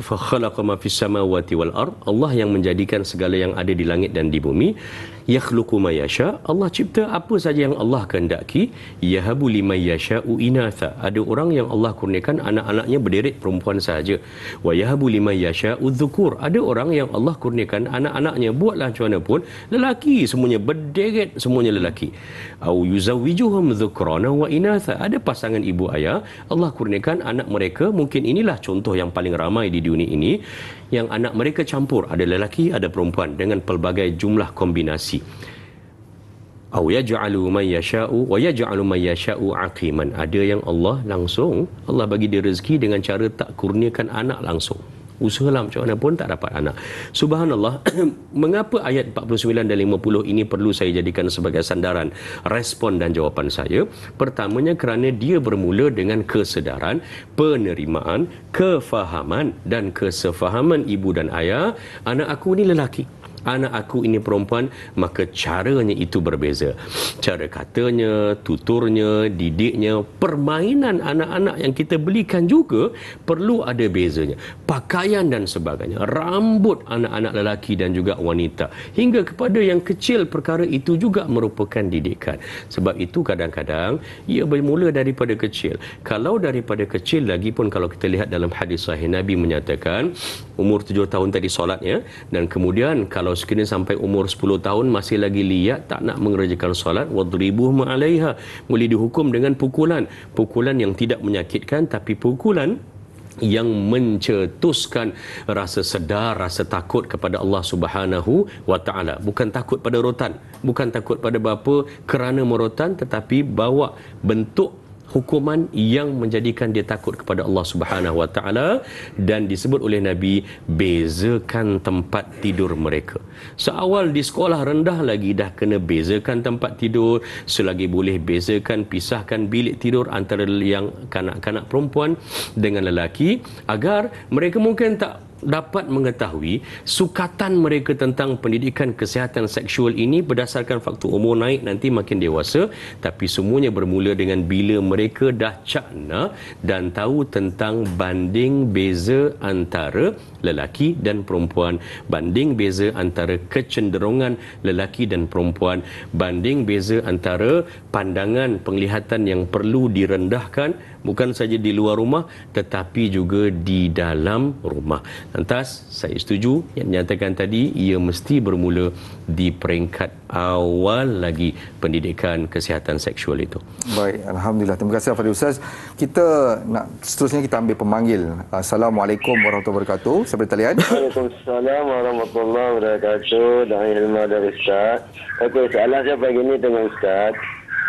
fa khalaqa ma fis samawati wal ard, Allah yang menjadikan segala yang ada di langit dan di bumi. Yakhluqu ma yasha, Allah cipta apa saja yang Allah kehendaki. Yahabu liman yasha'u inatha, ada orang yang Allah kurniakan anak-anaknya berderet perempuan sahaja. Wa yahabu liman yasha'u dhukur, ada orang yang Allah kurniakan anak-anaknya buatlah macam mana pun lelaki, semuanya berderet, semuanya lelaki. Au yuzawwijuhum dhukrana wa inatha, ada pasangan ibu ayah Allah kurniakan anak mereka, mungkin inilah contoh yang paling ramai di dunia ini, yang anak mereka campur, ada lelaki ada perempuan dengan pelbagai jumlah kombinasi. Au yaj'alu man yasha'u wa yaj'alu man yasha'u aqiman, ada yang Allah langsung Allah bagi dia rezeki dengan cara tak kurniakan anak langsung. Usahalah macam mana pun tak dapat anak. Subhanallah. Mengapa ayat 49 dan 50 ini perlu saya jadikan sebagai sandaran respon dan jawapan saya? Pertamanya kerana dia bermula dengan kesedaran, penerimaan, kefahaman dan kesefahaman ibu dan ayah. Anak aku ni lelaki, anak aku ini perempuan, maka caranya itu berbeza. Cara katanya, tuturnya, didiknya, permainan anak-anak yang kita belikan juga perlu ada bezanya. Pakaian dan sebagainya, rambut anak-anak lelaki dan juga wanita, hingga kepada yang kecil, perkara itu juga merupakan didikan. Sebab itu kadang-kadang ia bermula daripada kecil. Kalau daripada kecil lagi pun, kalau kita lihat dalam hadis sahih, Nabi menyatakan umur 7 tahun tadi solatnya, dan kemudian kalau sekiranya sampai umur 10 tahun masih lagi liat, tak nak mengerjakan solat, wadribuhum 'alaiha, boleh dihukum dengan pukulan. Pukulan yang tidak menyakitkan, tapi pukulan yang mencetuskan rasa sedar, rasa takut kepada Allah Subhanahu wa taala. Bukan takut pada rotan, bukan takut pada bapa kerana merotan, tetapi bawa bentuk hukuman yang menjadikan dia takut kepada Allah Subhanahu wa taala. Dan disebut oleh Nabi, bezakan tempat tidur mereka. Seawal di sekolah rendah lagi dah kena bezakan tempat tidur, selagi boleh bezakan, pisahkan bilik tidur antara yang kanak-kanak perempuan dengan lelaki, agar mereka mungkin tak dapat mengetahui sukatan mereka tentang pendidikan kesihatan seksual ini berdasarkan faktor umur naik nanti makin dewasa. Tapi semuanya bermula dengan bila mereka dah cakna dan tahu tentang banding beza antara lelaki dan perempuan, banding beza antara kecenderungan lelaki dan perempuan, banding beza antara pandangan penglihatan yang perlu direndahkan, bukan saja di luar rumah tetapi juga di dalam rumah. Lantas saya setuju yang menyatakan tadi, ia mesti bermula di peringkat awal lagi pendidikan kesihatan seksual itu. Baik, alhamdulillah. Terima kasih Fadil Ustaz. Kita nak seterusnya kita ambil pemanggil. Assalamualaikum warahmatullahi wabarakatuh. Sampai talian. Waalaikumsalam warahmatullahi wabarakatuh. Da'i ilmu dari Ustaz. Okey, soalan saya pagi ini dengan Ustaz.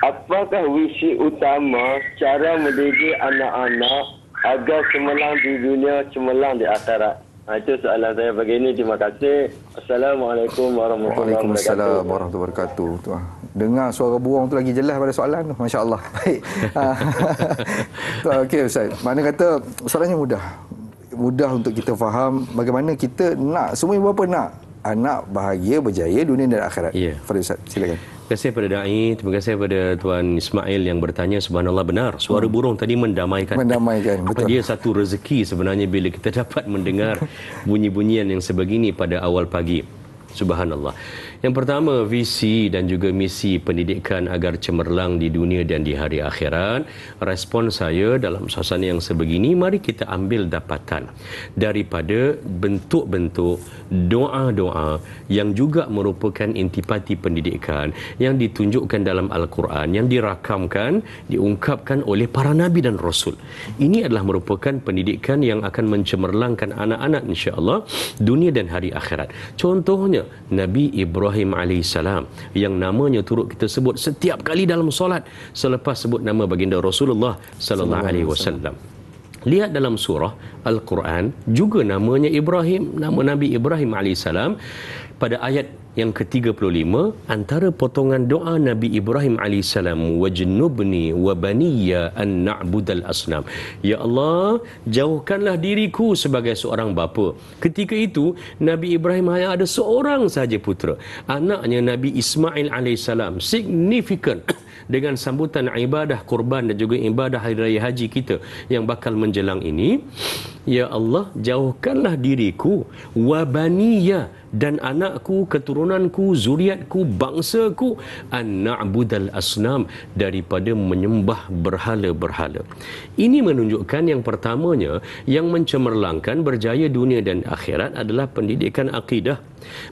Apakah visi utama cara mendidik anak-anak agar cemerlang di dunia, cemerlang di akhirat? Itu soalan saya pagi ini. Terima kasih. Assalamualaikum warahmatullahi wabarakatuh. Waalaikumsalam warahmatullahi wabarakatuh. Dengar suara burung tu lagi jelas pada soalan tu. Masya Allah. Baik. Okey Ustaz. Mana kata soalannya mudah. Mudah untuk kita faham bagaimana kita nak, semua ibu bapa nak anak bahagia, berjaya dunia dan akhirat. Ya. Fadil Ustaz, silakan. Terima kasih kepada Da'i, terima kasih kepada Tuan Ismail yang bertanya. Subhanallah, benar. Suara burung tadi mendamaikan. Mendamaikan, betul. Dia satu rezeki sebenarnya bila kita dapat mendengar bunyi-bunyian yang sebegini pada awal pagi. Subhanallah. Yang pertama, visi dan juga misi pendidikan agar cemerlang di dunia dan di hari akhirat. Respon saya dalam suasana yang sebegini, mari kita ambil dapatan daripada bentuk-bentuk doa-doa yang juga merupakan intipati pendidikan yang ditunjukkan dalam Al-Quran, yang dirakamkan, diungkapkan oleh para Nabi dan Rasul. Ini adalah merupakan pendidikan yang akan mencemerlangkan anak-anak insya-Allah dunia dan hari akhirat. Contohnya Nabi Ibrahim alaihissalam yang namanya turut kita sebut setiap kali dalam solat selepas sebut nama baginda Rasulullah sallallahu alaihi wasallam. Lihat dalam surah Al-Quran juga namanya Ibrahim, nama Nabi Ibrahim alaihissalam. Pada ayat yang ke-35, antara potongan doa Nabi Ibrahim alaihissalam, wajnubni wa baniya an na'budal asnam. Ya Allah, jauhkanlah diriku sebagai seorang bapa. Ketika itu Nabi Ibrahim hanya ada seorang saja putera, anaknya Nabi Ismail alaihissalam. Signifikan dengan sambutan ibadah kurban dan juga ibadah hari raya haji kita yang bakal menjelang ini, ya Allah, jauhkanlah diriku wa baniya, dan anakku, keturunanku, zuriatku, bangsaku, an na'budal asnam, daripada menyembah berhala-berhala. Ini menunjukkan yang pertamanya, yang mencemerlangkan berjaya dunia dan akhirat adalah pendidikan akidah.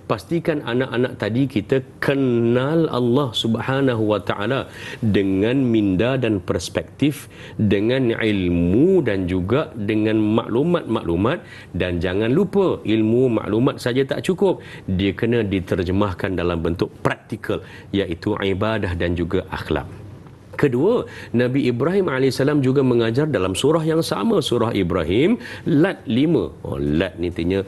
Pastikan anak-anak tadi kita kenal Allah Subhanahu wa taala dengan minda dan perspektif, dengan ilmu dan juga dengan maklumat-maklumat, dan jangan lupa ilmu maklumat saja tak cukup, dia kena diterjemahkan dalam bentuk praktikal, iaitu ibadah dan juga akhlak. Kedua, Nabi Ibrahim AS juga mengajar dalam surah yang sama, surah Ibrahim, Lat 5. Lat ni artinya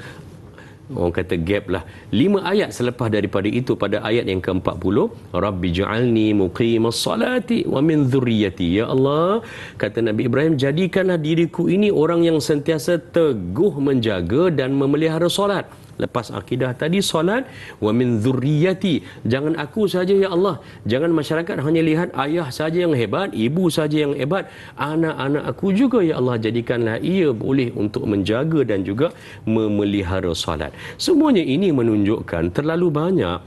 orang kata gap lah, 5 ayat selepas daripada itu, pada ayat yang ke-40, Rabbi ja'alni muqimas salati wa min dhurriyyati. Ya Allah, kata Nabi Ibrahim, jadikanlah diriku ini orang yang sentiasa teguh menjaga dan memelihara solat. Lepas akidah tadi, solat, wa min dhurriyyati, jangan aku saja ya Allah, jangan masyarakat hanya lihat ayah saja yang hebat, ibu saja yang hebat, anak-anak aku juga ya Allah, jadikanlah ia boleh untuk menjaga dan juga memelihara solat. Semuanya ini menunjukkan terlalu banyak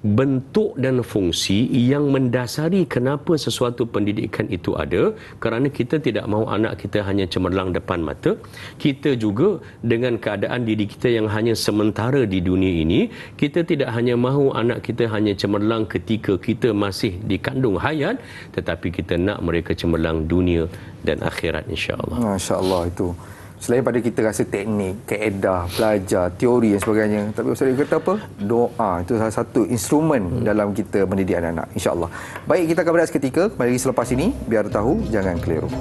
bentuk dan fungsi yang mendasari kenapa sesuatu pendidikan itu ada, kerana kita tidak mahu anak kita hanya cemerlang depan mata. Kita juga dengan keadaan diri kita yang hanya sementara di dunia ini, kita tidak hanya mahu anak kita hanya cemerlang ketika kita masih dikandung hayat, tetapi kita nak mereka cemerlang dunia dan akhirat, insya-Allah. Masya-Allah. Itu selain pada kita rasa teknik, kaedah, belajar, teori dan sebagainya, tapi Ustaz kata apa? Doa itu salah satu instrumen dalam kita mendidik anak-anak, insya-Allah. Baik, kita akan berehat seketika, kembali lagi selepas ini. Biar tahu, jangan keliru.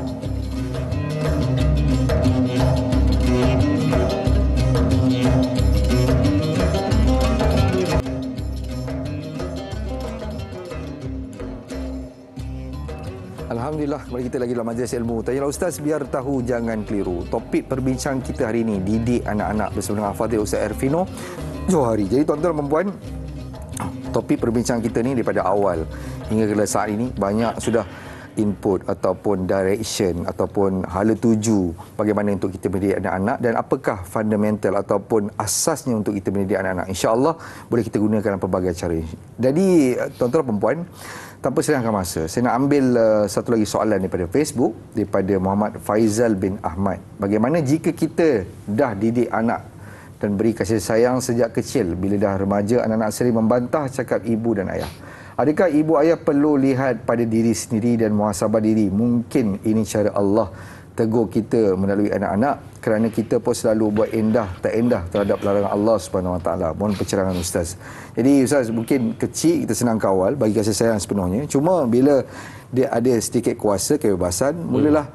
Alhamdulillah, kembali kita lagi dalam majlis ilmu. Tanyalah Ustaz, biar tahu jangan keliru. Topik perbincangan kita hari ini, didik anak-anak, bersama dengan Fadil Ustaz Ervino Johari. Jadi tuan-tuan dan puan, topik perbincangan kita ni daripada awal hingga ke saat ini banyak sudah input ataupun direction ataupun hala tuju bagaimana untuk kita mendidik anak-anak dan apakah fundamental ataupun asasnya untuk kita mendidik anak-anak. InsyaAllah boleh kita gunakan dalam pelbagai cara. Jadi tuan-tuan dan puan, tanpa selangkan masa, saya nak ambil satu lagi soalan daripada Facebook, daripada Muhammad Faizal bin Ahmad. Bagaimana jika kita dah didik anak dan beri kasih sayang sejak kecil, bila dah remaja anak-anak sering membantah cakap ibu dan ayah? Adakah ibu ayah perlu lihat pada diri sendiri dan muhasabah diri? Mungkin ini cara Allah tegur kita melalui anak-anak kerana kita pun selalu buat endah tak endah terhadap larangan Allah Subhanahu Wa Taala. Mohon pencerahan Ustaz. Jadi Ustaz, mungkin kecil kita senang kawal, bagi kasih sayang sepenuhnya. Cuma bila dia ada sedikit kuasa, kebebasan, mulalah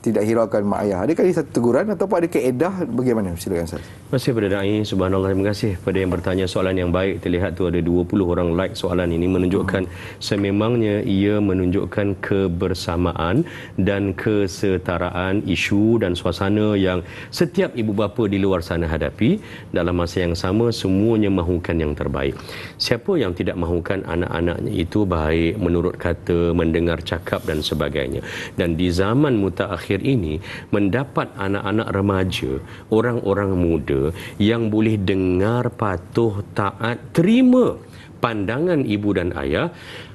tidak hiraukan mak ayah. Adakah ini satu teguran ataupun ada kaedah bagaimana? Silakan Ustaz. Terima kasih pada Dai. Subhanallah, terima kasih pada yang bertanya soalan yang baik. Terlihat tu ada 20 orang like soalan ini, menunjukkan sememangnya ia menunjukkan kebersamaan dan kesetaraan isu dan suasana yang setiap ibu bapa di luar sana hadapi. Dalam masa yang sama, semuanya mahukan yang terbaik. Siapa yang tidak mahukan anak-anaknya itu baik, menurut kata, mendengar cakap dan sebagainya. Dan di zaman mutakhir ini, mendapat anak-anak remaja, orang-orang muda yang boleh dengar, patuh, taat, terima pandangan ibu dan ayah,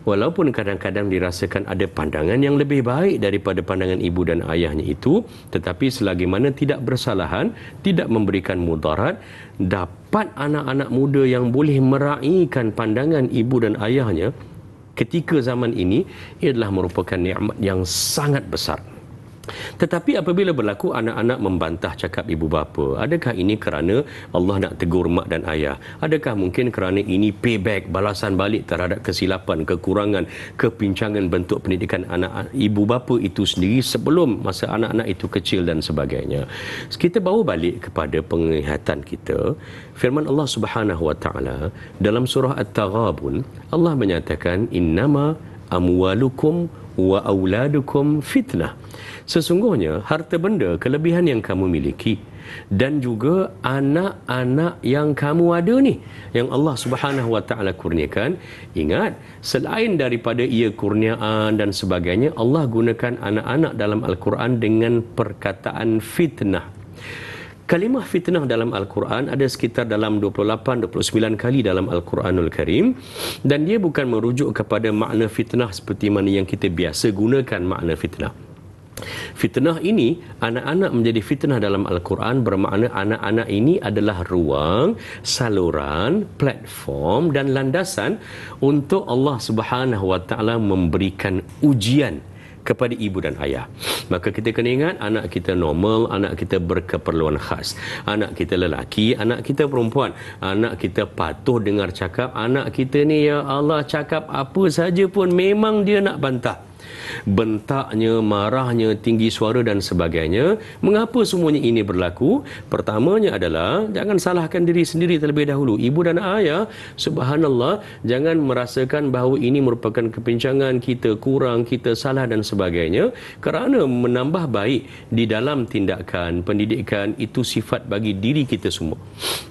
walaupun kadang-kadang dirasakan ada pandangan yang lebih baik daripada pandangan ibu dan ayahnya itu, tetapi selagi mana tidak bersalahan, tidak memberikan mudarat, dapat anak-anak muda yang boleh meraihkan pandangan ibu dan ayahnya ketika zaman ini, ia adalah merupakan nikmat yang sangat besar. Tetapi apabila berlaku anak-anak membantah cakap ibu bapa, adakah ini kerana Allah nak tegur mak dan ayah? Adakah mungkin kerana ini payback, balasan balik terhadap kesilapan, kekurangan, kepincangan bentuk pendidikan anak ibu bapa itu sendiri sebelum masa anak-anak itu kecil dan sebagainya? Kita bawa balik kepada penglihatan kita. Firman Allah Subhanahu Wa Taala dalam surah At-Taghabun, Allah menyatakan innama amwalukum wa auladukum fitnah. Sesungguhnya harta benda, kelebihan yang kamu miliki dan juga anak-anak yang kamu ada ni, yang Allah Subhanahu wa taala kurniakan, ingat, selain daripada ia kurniaan dan sebagainya, Allah gunakan anak-anak dalam Al-Quran dengan perkataan fitnah. Kalimah fitnah dalam Al-Quran ada sekitar dalam 28-29 kali dalam Al-Quranul Karim, dan dia bukan merujuk kepada makna fitnah seperti mana yang kita biasa gunakan makna fitnah. Fitnah ini, anak-anak menjadi fitnah dalam Al-Quran bermakna anak-anak ini adalah ruang, saluran, platform dan landasan untuk Allah Subhanahu wa taala memberikan ujian kepada ibu dan ayah. Maka kita kena ingat, anak kita normal, anak kita berkeperluan khas, anak kita lelaki, anak kita perempuan, anak kita patuh dengar cakap, anak kita ni ya Allah cakap apa saja pun memang dia nak bantah. Bentaknya, marahnya, tinggi suara dan sebagainya. Mengapa semuanya ini berlaku? Pertamanya adalah jangan salahkan diri sendiri terlebih dahulu. Ibu dan ayah, subhanallah, jangan merasakan bahawa ini merupakan kepincangan kita, kurang, kita salah dan sebagainya, kerana menambah baik di dalam tindakan pendidikan itu sifat bagi diri kita semua.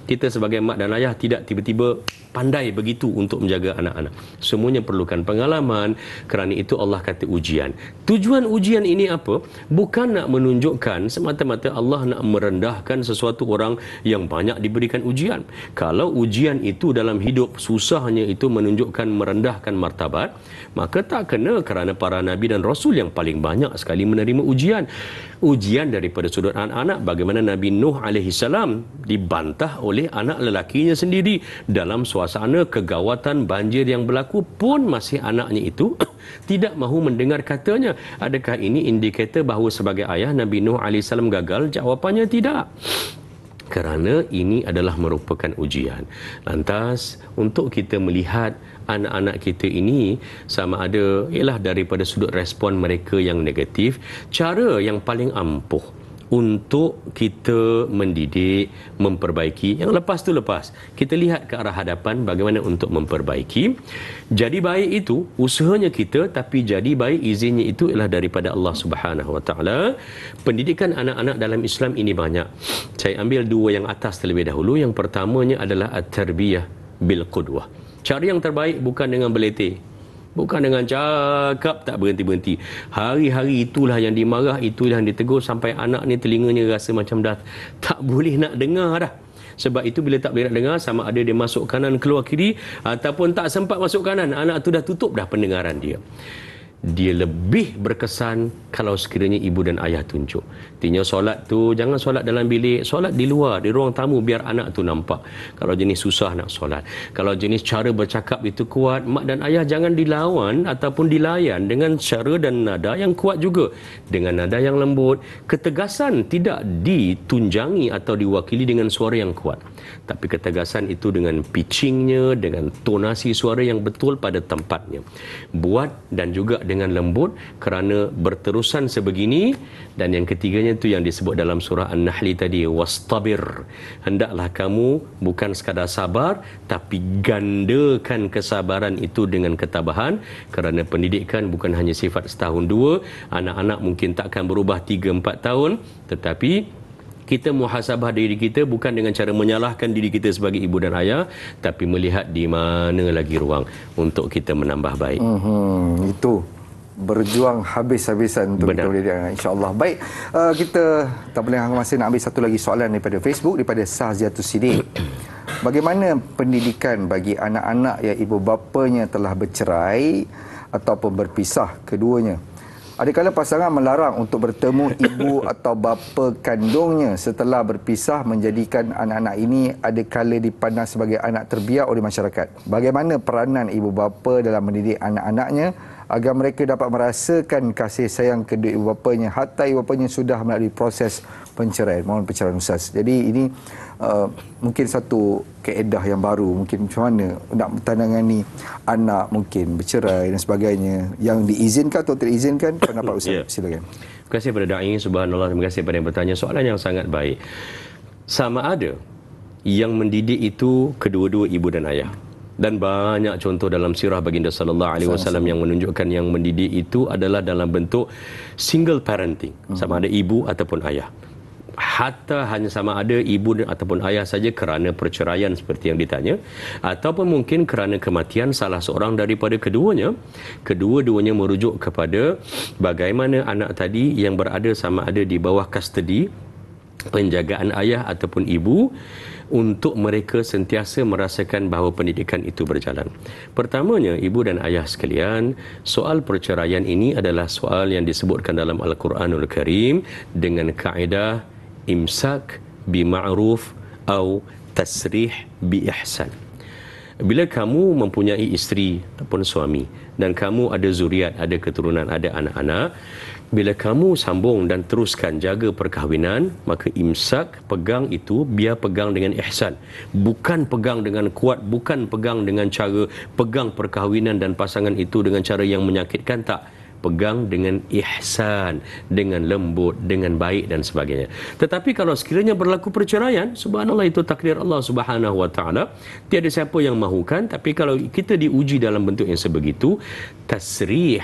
Kita sebagai mak dan ayah tidak tiba-tiba pandai begitu untuk menjaga anak-anak. Semuanya perlukan pengalaman. Kerana itu Allah kata ujian. Tujuan ujian ini apa? Bukan nak menunjukkan semata-mata Allah nak merendahkan sesuatu orang yang banyak diberikan ujian. Kalau ujian itu dalam hidup susahnya itu menunjukkan merendahkan martabat, maka tak kena, kerana para Nabi dan Rasul yang paling banyak sekali menerima ujian. Ujian daripada sudut anak-anak, bagaimana Nabi Nuh AS dibantah oleh anak lelakinya sendiri dalam suasana kegawatan banjir yang berlaku, pun masih anaknya itu tidak mahu mendengar katanya. Adakah ini indikator bahawa sebagai ayah Nabi Nuh AS gagal? Jawapannya tidak. Kerana ini adalah merupakan ujian. Lantas untuk kita melihat anak-anak kita ini sama ada ialah daripada sudut respon mereka yang negatif, cara yang paling ampuh untuk kita mendidik, memperbaiki. Yang lepas tu lepas, kita lihat ke arah hadapan bagaimana untuk memperbaiki. Jadi baik itu usahanya kita, tapi jadi baik izinnya itu ialah daripada Allah Subhanahu wa taala. Pendidikan anak-anak dalam Islam ini banyak. Saya ambil dua yang atas terlebih dahulu. Yang pertamanya adalah at-tarbiyah bil qudwah. Cara yang terbaik bukan dengan beletih, bukan dengan cakap tak berhenti-berhenti. Hari-hari itulah yang dimarah, itulah yang ditegur, sampai anak ni telinganya rasa macam dah tak boleh nak dengar dah. Sebab itu bila tak boleh nak dengar, sama ada dia masuk kanan keluar kiri, ataupun tak sempat masuk kanan, anak tu dah tutup dah pendengaran dia. Dia lebih berkesan kalau sekiranya ibu dan ayah tunjuk. Artinya solat tu jangan solat dalam bilik, solat di luar, di ruang tamu, biar anak tu nampak. Kalau jenis susah nak solat, kalau jenis cara bercakap itu kuat, mak dan ayah jangan dilawan ataupun dilayan dengan cara dan nada yang kuat juga, dengan nada yang lembut. Ketegasan tidak ditunjangi atau diwakili dengan suara yang kuat, tapi ketegasan itu dengan pitchingnya, dengan tonasi suara yang betul pada tempatnya. Buat dan juga dengan lembut, kerana berterusan sebegini. Dan yang ketiganya itu yang disebut dalam surah An-Nahl tadi, wastabir, hendaklah kamu bukan sekadar sabar, tapi gandakan kesabaran itu dengan ketabahan. Kerana pendidikan bukan hanya sifat setahun dua, anak-anak mungkin takkan berubah 3-4 tahun, tetapi kita muhasabah diri kita bukan dengan cara menyalahkan diri kita sebagai ibu dan ayah, tapi melihat di mana lagi ruang untuk kita menambah baik. Itu berjuang habis-habisan untuk kita mendidik anak, insya-Allah. Baik, kita tak boleh hang masa nak ambil satu lagi soalan daripada Facebook, daripada Sahziatus Siddiq. Bagaimana pendidikan bagi anak-anak yang ibu bapanya telah bercerai ataupun berpisah keduanya? Adakala pasangan melarang untuk bertemu ibu atau bapa kandungnya setelah berpisah, menjadikan anak-anak ini adakala dipandang sebagai anak terbiak oleh masyarakat? Bagaimana peranan ibu bapa dalam mendidik anak-anaknya agar mereka dapat merasakan kasih sayang kedua ibu bapanya hatta ibu bapanya sudah melalui proses penceraian? Mohon pencerahan Ustaz. Jadi ini mungkin satu kaedah yang baru, mungkin macam mana nak menangani anak mungkin bercerai dan sebagainya, yang diizinkan atau tidak diizinkan. Pendapat Ustaz, silakan. Terima kasih kepada da'i, subhanallah. Terima kasih kepada yang bertanya. Soalan yang sangat baik. Sama ada yang mendidik itu kedua-dua ibu dan ayah, Dan banyak contoh dalam sirah baginda sallallahu alaihi wasallam yang menunjukkan yang mendidik itu adalah dalam bentuk single parenting, sama ada ibu ataupun ayah. Hatta hanya sama ada ibu ataupun ayah saja kerana perceraian seperti yang ditanya, ataupun mungkin kerana kematian salah seorang daripada keduanya, kedua-duanya merujuk kepada bagaimana anak tadi yang berada sama ada di bawah kustodi penjagaan ayah ataupun ibu, untuk mereka sentiasa merasakan bahawa pendidikan itu berjalan. Pertamanya, ibu dan ayah sekalian, soal perceraian ini adalah soal yang disebutkan dalam Al-Quranul Karim dengan kaedah imsak bima'ruf atau tasrih bi ihsan. Bila kamu mempunyai isteri ataupun suami dan kamu ada zuriat, ada keturunan, ada anak-anak, bila kamu sambung dan teruskan jaga perkahwinan, maka imsak, pegang itu, biar pegang dengan ihsan. Bukan pegang dengan kuat, bukan pegang dengan cara pegang perkahwinan dan pasangan itu dengan cara yang menyakitkan, tak. Pegang dengan ihsan, dengan lembut, dengan baik dan sebagainya. Tetapi kalau sekiranya berlaku perceraian, subhanallah, itu takdir Allah Subhanahu wa taala, tiada siapa yang mahukan. Tapi kalau kita diuji dalam bentuk yang sebegitu, tasrih,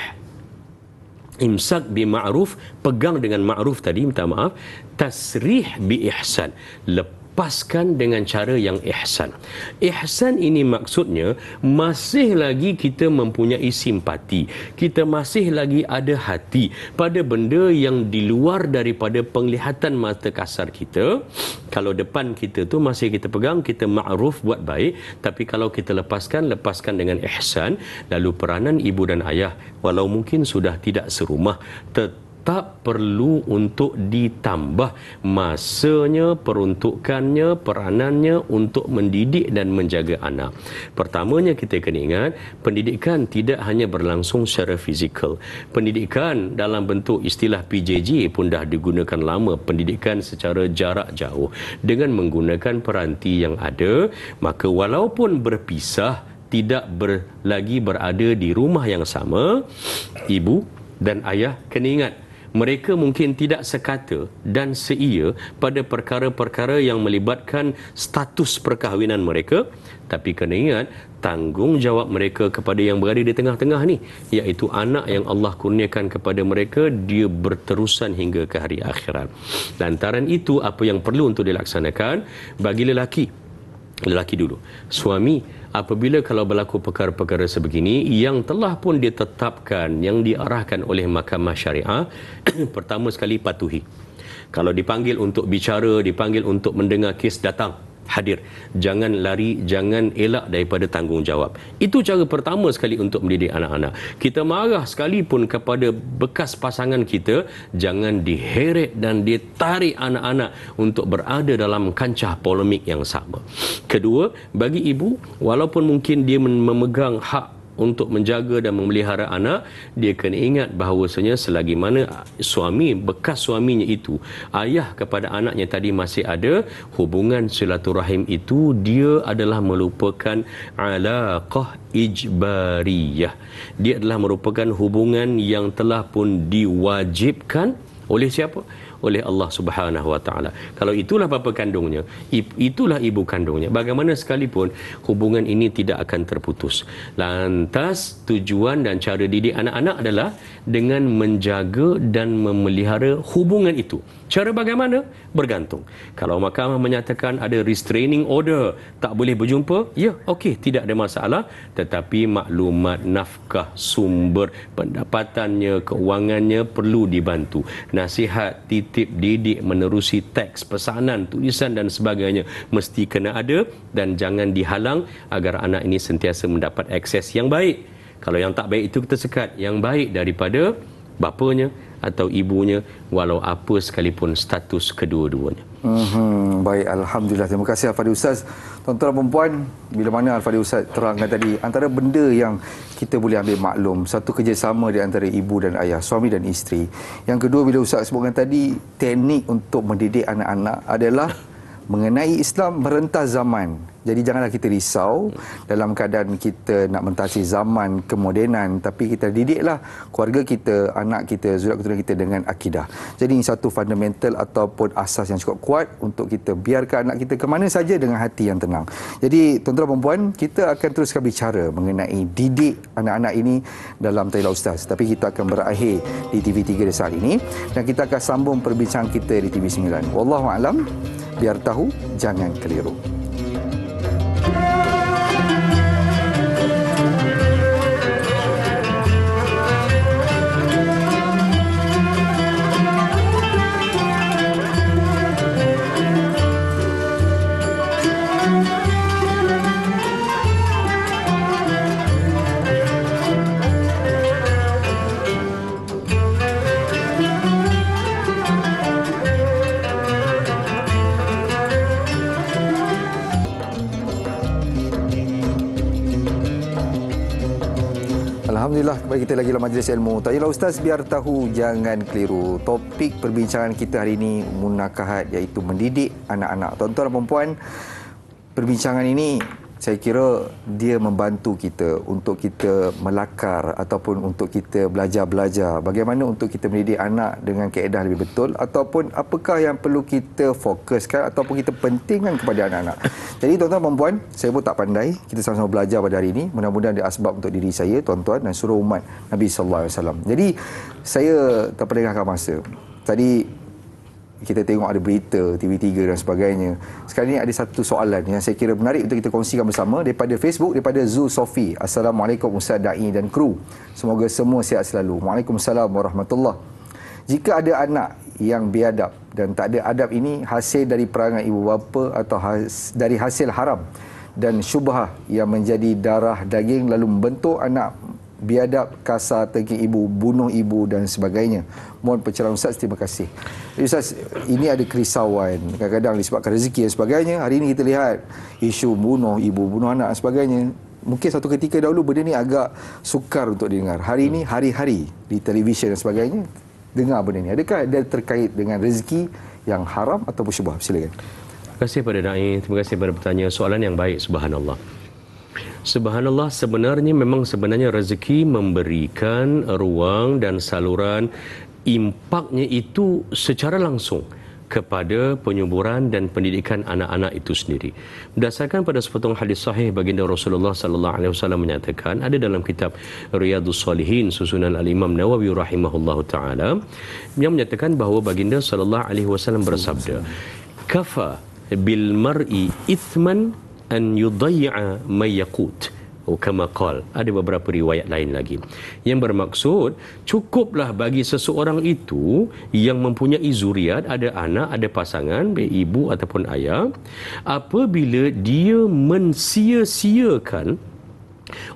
imsak bi ma'ruf, pegang dengan ma'ruf tadi, minta maaf, tasrih bi ihsan, lepaskan dengan cara yang ihsan. Ihsan ini maksudnya masih lagi kita mempunyai simpati, kita masih lagi ada hati pada benda yang di luar daripada penglihatan mata kasar kita. Kalau depan kita tu masih kita pegang, kita ma'ruf, buat baik, tapi kalau kita lepaskan dengan ihsan. Lalu peranan ibu dan ayah, walau mungkin sudah tidak serumah, tetap perlu untuk ditambah masanya, peruntukannya, peranannya untuk mendidik dan menjaga anak. Pertamanya kita kena ingat, pendidikan tidak hanya berlangsung secara fizikal. Pendidikan dalam bentuk istilah PJJ pun dah digunakan lama, pendidikan secara jarak jauh dengan menggunakan peranti yang ada. Maka walaupun berpisah, tidak lagi berada di rumah yang sama, ibu dan ayah kena ingat, mereka mungkin tidak sekata dan seia pada perkara-perkara yang melibatkan status perkahwinan mereka, tapi kena ingat tanggungjawab mereka kepada yang berada di tengah-tengah ni, iaitu anak yang Allah kurniakan kepada mereka, dia berterusan hingga ke hari akhirat. Lantaran itu, apa yang perlu untuk dilaksanakan bagi lelaki dulu, suami, apabila kalau berlaku perkara-perkara sebegini yang telah pun ditetapkan, yang diarahkan oleh mahkamah syariah, pertama sekali patuhi. Kalau dipanggil untuk bicara, dipanggil untuk mendengar kes, datang, hadir. Jangan lari, jangan elak daripada tanggungjawab. Itu cara pertama sekali untuk mendidik anak-anak. Kita marah sekalipun kepada bekas pasangan kita, jangan diheret dan ditarik anak-anak untuk berada dalam kancah polemik yang sama. Kedua, bagi ibu, walaupun mungkin dia memegang hak untuk menjaga dan memelihara anak, dia kena ingat bahawasanya selagi mana suami, bekas suaminya itu, ayah kepada anaknya tadi masih ada, hubungan silaturahim itu dia adalah merupakan alaqah ijbariyah. Dia adalah merupakan hubungan yang telah pun diwajibkan oleh siapa? Oleh Allah Subhanahu wa taala. Kalau itulah bapa kandungnya, itulah ibu kandungnya, bagaimana sekalipun hubungan ini tidak akan terputus. Lantas tujuan dan cara didik anak-anak adalah dengan menjaga dan memelihara hubungan itu. Cara bagaimana? Bergantung. Kalau mahkamah menyatakan ada restraining order, tak boleh berjumpa, ya, okey, tidak ada masalah. Tetapi maklumat, nafkah, sumber pendapatannya, keuangannya perlu dibantu. Nasihat, titip, didik, menerusi teks, pesanan, tulisan dan sebagainya mesti kena ada, dan jangan dihalang agar anak ini sentiasa mendapat akses yang baik. Kalau yang tak baik itu kita sekat, yang baik daripada bapanya atau ibunya, walau apa sekalipun status kedua-duanya. Baik, Alhamdulillah. Terima kasih Al-Fadhil Ustaz. Tuan-tuan dan puan, bila mana Al-Fadhil Ustaz terangkan tadi, antara benda yang kita boleh ambil maklum, satu kerjasama di antara ibu dan ayah, suami dan isteri. Yang kedua, bila Ustaz sebutkan tadi, teknik untuk mendidik anak-anak adalah mengenai Islam merentas zaman. Jadi janganlah kita risau dalam keadaan kita nak mentasi zaman kemodenan, tapi kita didiklah keluarga kita, anak kita, zuriat keturunan kita dengan akidah. Jadi ini satu fundamental ataupun asas yang cukup kuat untuk kita biarkan anak kita ke mana saja dengan hati yang tenang. Jadi tuan-tuan dan puan, kita akan teruskan bicara mengenai didik anak-anak ini dalam Talilah Ustaz. Tapi kita akan berakhir di TV3 saat ini dan kita akan sambung perbincangan kita di TV9. Wallahu a'lam, biar tahu jangan keliru. Alhamdulillah, kembali kita lagi dalam majlis ilmu Talilah Ustaz, biar tahu jangan keliru. Topik perbincangan kita hari ini munakahat, iaitu mendidik anak-anak. Tuan-tuan dan puan, perbincangan ini saya kira dia membantu kita untuk kita melakar ataupun untuk kita belajar-belajar bagaimana untuk kita mendidik anak dengan kaedah lebih betul, ataupun apakah yang perlu kita fokuskan ataupun kita pentingkan kepada anak-anak. Jadi tuan-tuan dan puan, saya pun tak pandai, kita sama-sama belajar pada hari ini. Mudah-mudahan dia asbab untuk diri saya, tuan-tuan, dan seluruh umat Nabi sallallahu alaihi wasallam. Jadi saya tak perlengahkan masa. Tadi kita tengok ada berita TV3 dan sebagainya. Sekarang ni ada satu soalan yang saya kira menarik untuk kita kongsikan bersama daripada Facebook, daripada Zul Sofi. Assalamualaikum Ustaz Da'i dan kru. Semoga semua sihat selalu. Waalaikumsalam warahmatullahi. Jika ada anak yang biadab dan tak ada adab, ini hasil dari perangai ibu bapa atau dari hasil haram dan syubhah yang menjadi darah daging lalu membentuk anak biadab, kasar, tengking ibu, bunuh ibu dan sebagainya. Mohon pencerahan Ustaz, terima kasih. Ustaz, ini ada kerisauan kadang-kadang disebabkan rezeki dan sebagainya. Hari ini kita lihat isu bunuh ibu, bunuh anak dan sebagainya. Mungkin satu ketika dahulu benda ni agak sukar untuk didengar. Hari ini hari-hari di televisyen dan sebagainya dengar benda ni. Adakah dia terkait dengan rezeki yang haram ataupun syubhah? Silakan. Terima kasih pada Da'i, terima kasih pada bertanya. Soalan yang baik, subhanallah. Subhanallah, sebenarnya rezeki memberikan ruang dan saluran impaknya itu secara langsung kepada penyuburan dan pendidikan anak-anak itu sendiri. Berdasarkan pada sepotong hadis sahih, baginda Rasulullah sallallahu alaihi wasallam menyatakan, ada dalam kitab Riyadhus Salihin susunan Al-Imam Nawawi rahimahullahu taala, yang menyatakan bahawa baginda sallallahu alaihi wasallam bersabda, "Kafa bil mar'i ithman an yudayya may yaqut." Kama qal. Ada beberapa riwayat lain lagi yang bermaksud cukuplah bagi seseorang itu yang mempunyai zuriat, ada anak, ada pasangan, baik ibu ataupun ayah, apabila dia mensia-siakan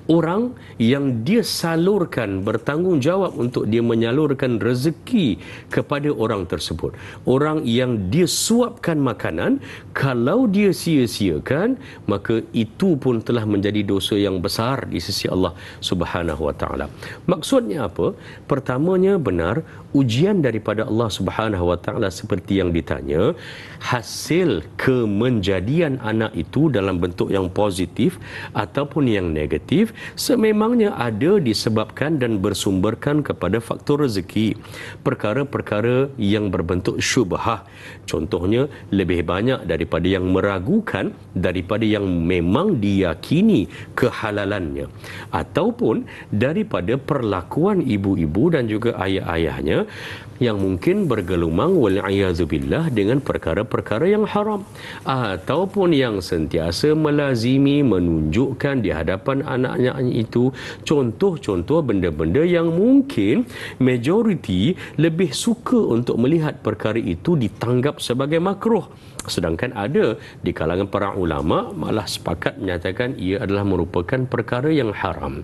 orang yang dia salurkan, bertanggungjawab untuk dia menyalurkan rezeki kepada orang tersebut. Orang yang dia suapkan makanan, kalau dia sia-siakan, maka itu pun telah menjadi dosa yang besar di sisi Allah Subhanahu wa taala. Maksudnya apa? Pertamanya benar, ujian daripada Allah Subhanahu wa taala seperti yang ditanya, hasil kemenjadian anak itu dalam bentuk yang positif ataupun yang negatif sememangnya ada disebabkan dan bersumberkan kepada faktor rezeki. Perkara-perkara yang berbentuk syubhah, contohnya lebih banyak daripada yang meragukan daripada yang memang diyakini kehalalannya, ataupun daripada perlakuan ibu-ibu dan juga ayah-ayahnya yang mungkin bergelumang wal'iyadzubillah dengan perkara-perkara yang haram, ataupun yang sentiasa melazimi menunjukkan di hadapan anaknya itu contoh-contoh benda-benda yang mungkin majoriti lebih suka untuk melihat perkara itu ditanggap sebagai makruh, sedangkan ada di kalangan para ulama malah sepakat menyatakan ia adalah merupakan perkara yang haram.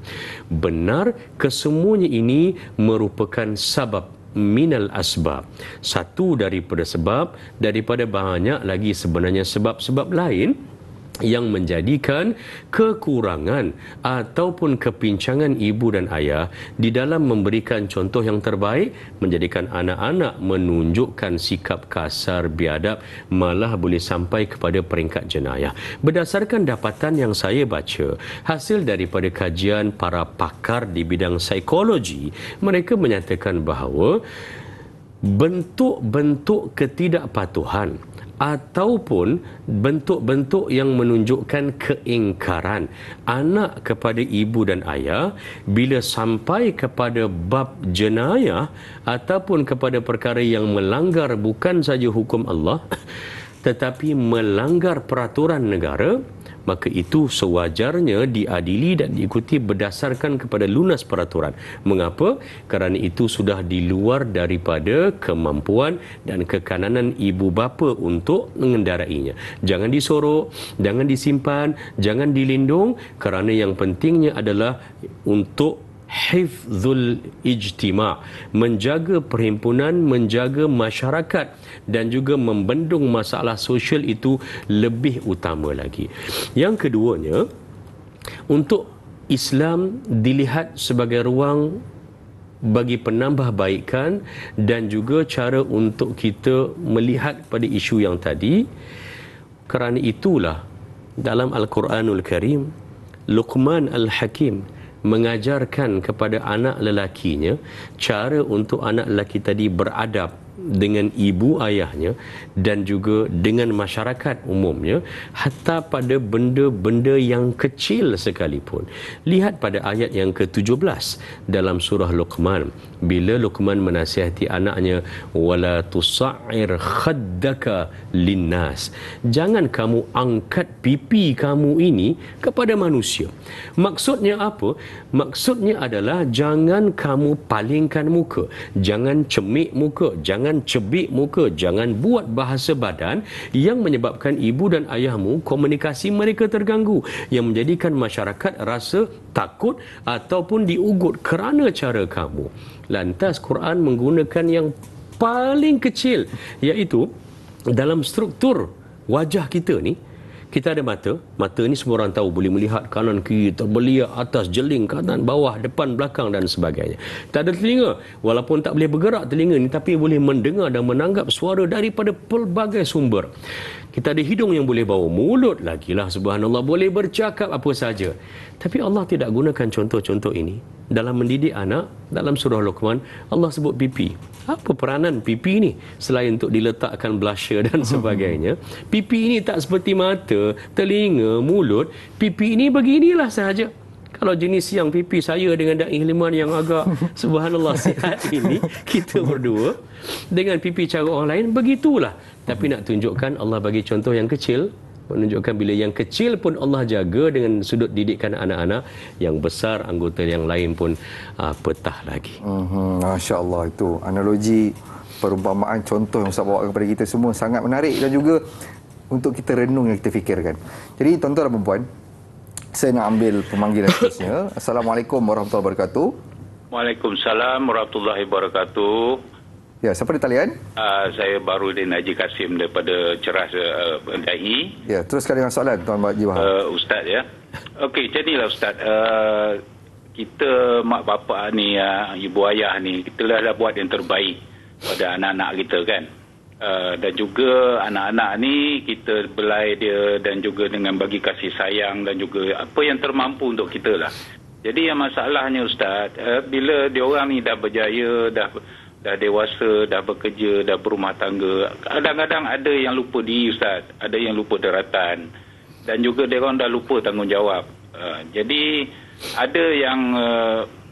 Benar, kesemuanya ini merupakan sabab minal asbab, satu daripada sebab daripada banyak lagi sebenarnya sebab-sebab lain yang menjadikan kekurangan ataupun kepincangan ibu dan ayah di dalam memberikan contoh yang terbaik, menjadikan anak-anak menunjukkan sikap kasar, biadab, malah boleh sampai kepada peringkat jenayah. Berdasarkan dapatan yang saya baca, hasil daripada kajian para pakar di bidang psikologi, mereka menyatakan bahawa bentuk-bentuk ketidakpatuhan ataupun bentuk-bentuk yang menunjukkan keingkaran anak kepada ibu dan ayah bila sampai kepada bab jenayah ataupun kepada perkara yang melanggar bukan saja hukum Allah tetapi melanggar peraturan negara, maka itu sewajarnya diadili dan diikuti berdasarkan kepada lunas peraturan. Mengapa? Kerana itu sudah di luar daripada kemampuan dan kekanan ibu bapa untuk mengendarainya. Jangan disorok, jangan disimpan, jangan dilindung, kerana yang pentingnya adalah untuk hifzul ijtima', menjaga perhimpunan, menjaga masyarakat dan juga membendung masalah sosial itu lebih utama lagi. Yang keduanya, untuk Islam dilihat sebagai ruang bagi penambahbaikan dan juga cara untuk kita melihat pada isu yang tadi. Kerana itulah dalam Al-Quranul Karim, Luqman Al-Hakim mengajarkan kepada anak lelakinya cara untuk anak lelaki tadi beradab dengan ibu ayahnya dan juga dengan masyarakat umumnya, hatta pada benda-benda yang kecil sekalipun. Lihat pada ayat yang ke-17 dalam surah Luqman, bila Luqman menasihati anaknya, wala tusa'ir khaddaka linnas, jangan kamu angkat pipi kamu ini kepada manusia. Maksudnya apa? Maksudnya adalah jangan kamu palingkan muka, jangan cemik muka, jangan cebik muka, jangan buat bahasa badan yang menyebabkan ibu dan ayahmu komunikasi mereka terganggu, yang menjadikan masyarakat rasa takut ataupun diugut kerana cara kamu. Lantas Quran menggunakan yang paling kecil, iaitu dalam struktur wajah kita ni, kita ada mata. Mata ni semua orang tahu boleh melihat kanan kiri, terbeliak, atas, jeling, kanan, bawah, depan, belakang dan sebagainya. Tak ada telinga. Walaupun tak boleh bergerak telinga ni, tapi boleh mendengar dan menanggap suara daripada pelbagai sumber. Kita ada hidung yang boleh bau, mulut lagilah subhanallah boleh bercakap apa saja. Tapi Allah tidak gunakan contoh-contoh ini dalam mendidik anak. Dalam surah Luqman, Allah sebut pipi. Apa peranan pipi ni selain untuk diletakkan blusher dan sebagainya? Pipi ini tak seperti mata, telinga, mulut. Pipi ini beginilah sahaja. Kalau jenis yang pipi saya dengan Da'i Hilman yang agak subhanallah sihat ini, kita berdua dengan pipi cara orang lain, begitulah. Tapi nak tunjukkan Allah bagi contoh yang kecil, menunjukkan bila yang kecil pun Allah jaga dengan sudut didikan anak-anak, yang besar anggota yang lain pun petah lagi. Masya Allah, itu analogi, perumpamaan, contoh yang Ustaz bawa kepada kita semua sangat menarik dan juga untuk kita renung yang kita fikirkan. Jadi tuan-tuan dan puan, saya nak ambil pemanggilan seterusnya. Assalamualaikum warahmatullahi wabarakatuh. Waalaikumsalam warahmatullahi wabarakatuh. Ya, siapa di talian? Saya Barudin Haji Kasim daripada Ceras Da'i. Ya, teruskan dengan soalan Tuan Haji Wahab. Ustaz ya. Okey, jadilah Ustaz. Kita mak bapak ni, ibu ayah ni, kita dah buat yang terbaik pada anak-anak kita kan. Dan juga anak-anak ni kita belai dia dan juga dengan bagi kasih sayang dan juga apa yang termampu untuk kita lah. Jadi yang masalahnya Ustaz, bila diorang ni dah berjaya, dah dewasa, dah bekerja, dah berumah tangga, kadang-kadang ada yang lupa diri Ustaz, ada yang lupa daratan dan juga diorang dah lupa tanggungjawab. Jadi ada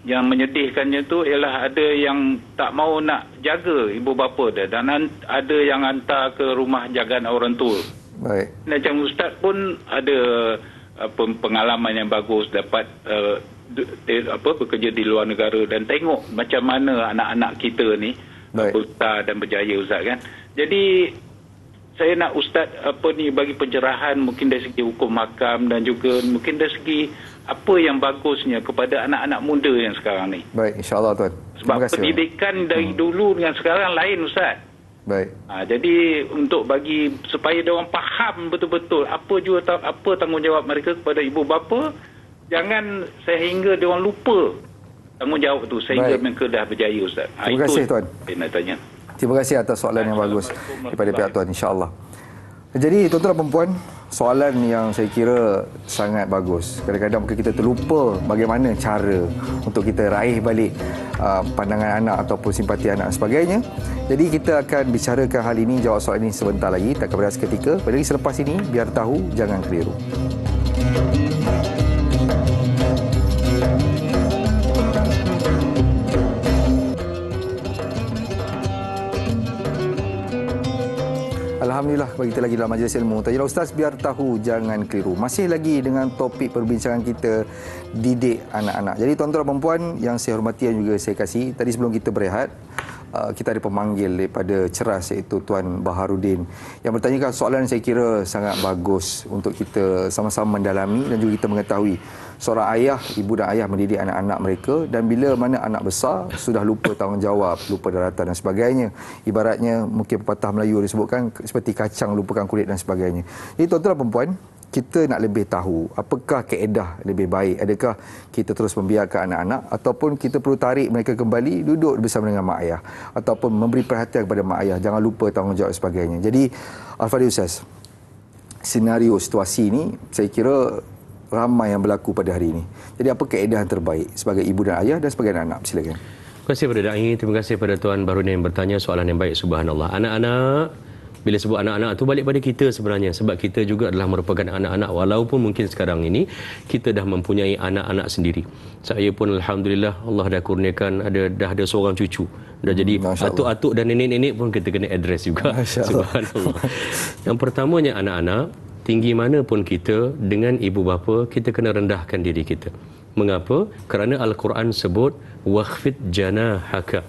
yang menyedihkannya tu ialah ada yang tak mau nak jaga ibu bapa dia dan ada yang hantar ke rumah jagaan orang tua. Baik. Macam Ustaz pun ada pengalaman yang bagus, dapat bekerja di luar negara dan tengok macam mana anak-anak kita ni besar dan berjaya Ustaz kan. Jadi saya nak Ustaz bagi pencerahan mungkin dari segi hukum hakam dan juga mungkin dari segi apa yang bagusnya kepada anak-anak muda yang sekarang ni. Baik, insya-Allah Tuan. Sebab pendidikan dari dulu dengan sekarang lain Ustaz. Baik. Jadi untuk bagi supaya dia orang faham betul-betul apa tanggungjawab mereka kepada ibu bapa, jangan sehingga dia orang lupa tanggungjawab tu sehingga mereka dah berjaya, Ustaz. Terima kasih, Tuan. Saya nak tanya. Terima kasih atas soalan yang bagus daripada pihak Tuan, insya-Allah. Jadi tuan-tuan dan puan, soalan yang saya kira sangat bagus. Kadang-kadang mungkin kita terlupa bagaimana cara untuk kita raih balik pandangan anak ataupun simpati anak dan sebagainya. Jadi kita akan bicarakan hal ini, jawab soalan ini sebentar lagi, tak berbeza seketika. Pada selepas ini, biar tahu, jangan keliru. Alhamdulillah, bagi kita lagi dalam majlis ilmu. Tajuk Ustaz, biar tahu jangan keliru. Masih lagi dengan topik perbincangan kita, didik anak-anak. Jadi tuan-tuan dan puan yang saya hormati dan juga saya kasih, tadi sebelum kita berehat, kita ada pemanggil daripada Ceras, iaitu Tuan Baharudin, yang bertanyakan soalan yang saya kira sangat bagus untuk kita sama-sama mendalami dan juga kita mengetahui seorang ayah, ibu dan ayah mendidik anak-anak mereka, dan bila mana anak besar sudah lupa tanggungjawab, lupa daratan dan sebagainya. Ibaratnya mungkin pepatah Melayu disebutkan seperti kacang lupakan kulit dan sebagainya. Jadi tuan-tuan dan puan, kita nak lebih tahu apakah kaedah lebih baik. Adakah kita terus membiarkan anak-anak ataupun kita perlu tarik mereka kembali duduk bersama dengan mak ayah ataupun memberi perhatian kepada mak ayah, jangan lupa tanggungjawab dan sebagainya. Jadi Al-Fadhil Ustaz, senario situasi ini saya kira ramai yang berlaku pada hari ini. Jadi apa kaedah yang terbaik sebagai ibu dan ayah dan sebagai anak? Silakan. Terima kasih kepada Dai, terima kasih kepada Tuan Baharudin yang bertanya soalan yang baik. Subhanallah. Anak-anak, bila sebut anak-anak tu balik pada kita sebenarnya, sebab kita juga adalah merupakan anak-anak, walaupun mungkin sekarang ini kita dah mempunyai anak-anak sendiri. Saya pun alhamdulillah Allah dah kurniakan dah ada seorang cucu. Dah jadi atuk-atuk dan nenek-nenek pun kita kena address juga. Subhanallah. Yang pertamanya anak-anak, tinggi mana pun kita dengan ibu bapa, kita kena rendahkan diri kita. Mengapa? Kerana Al-Quran sebut wakhfid janahaka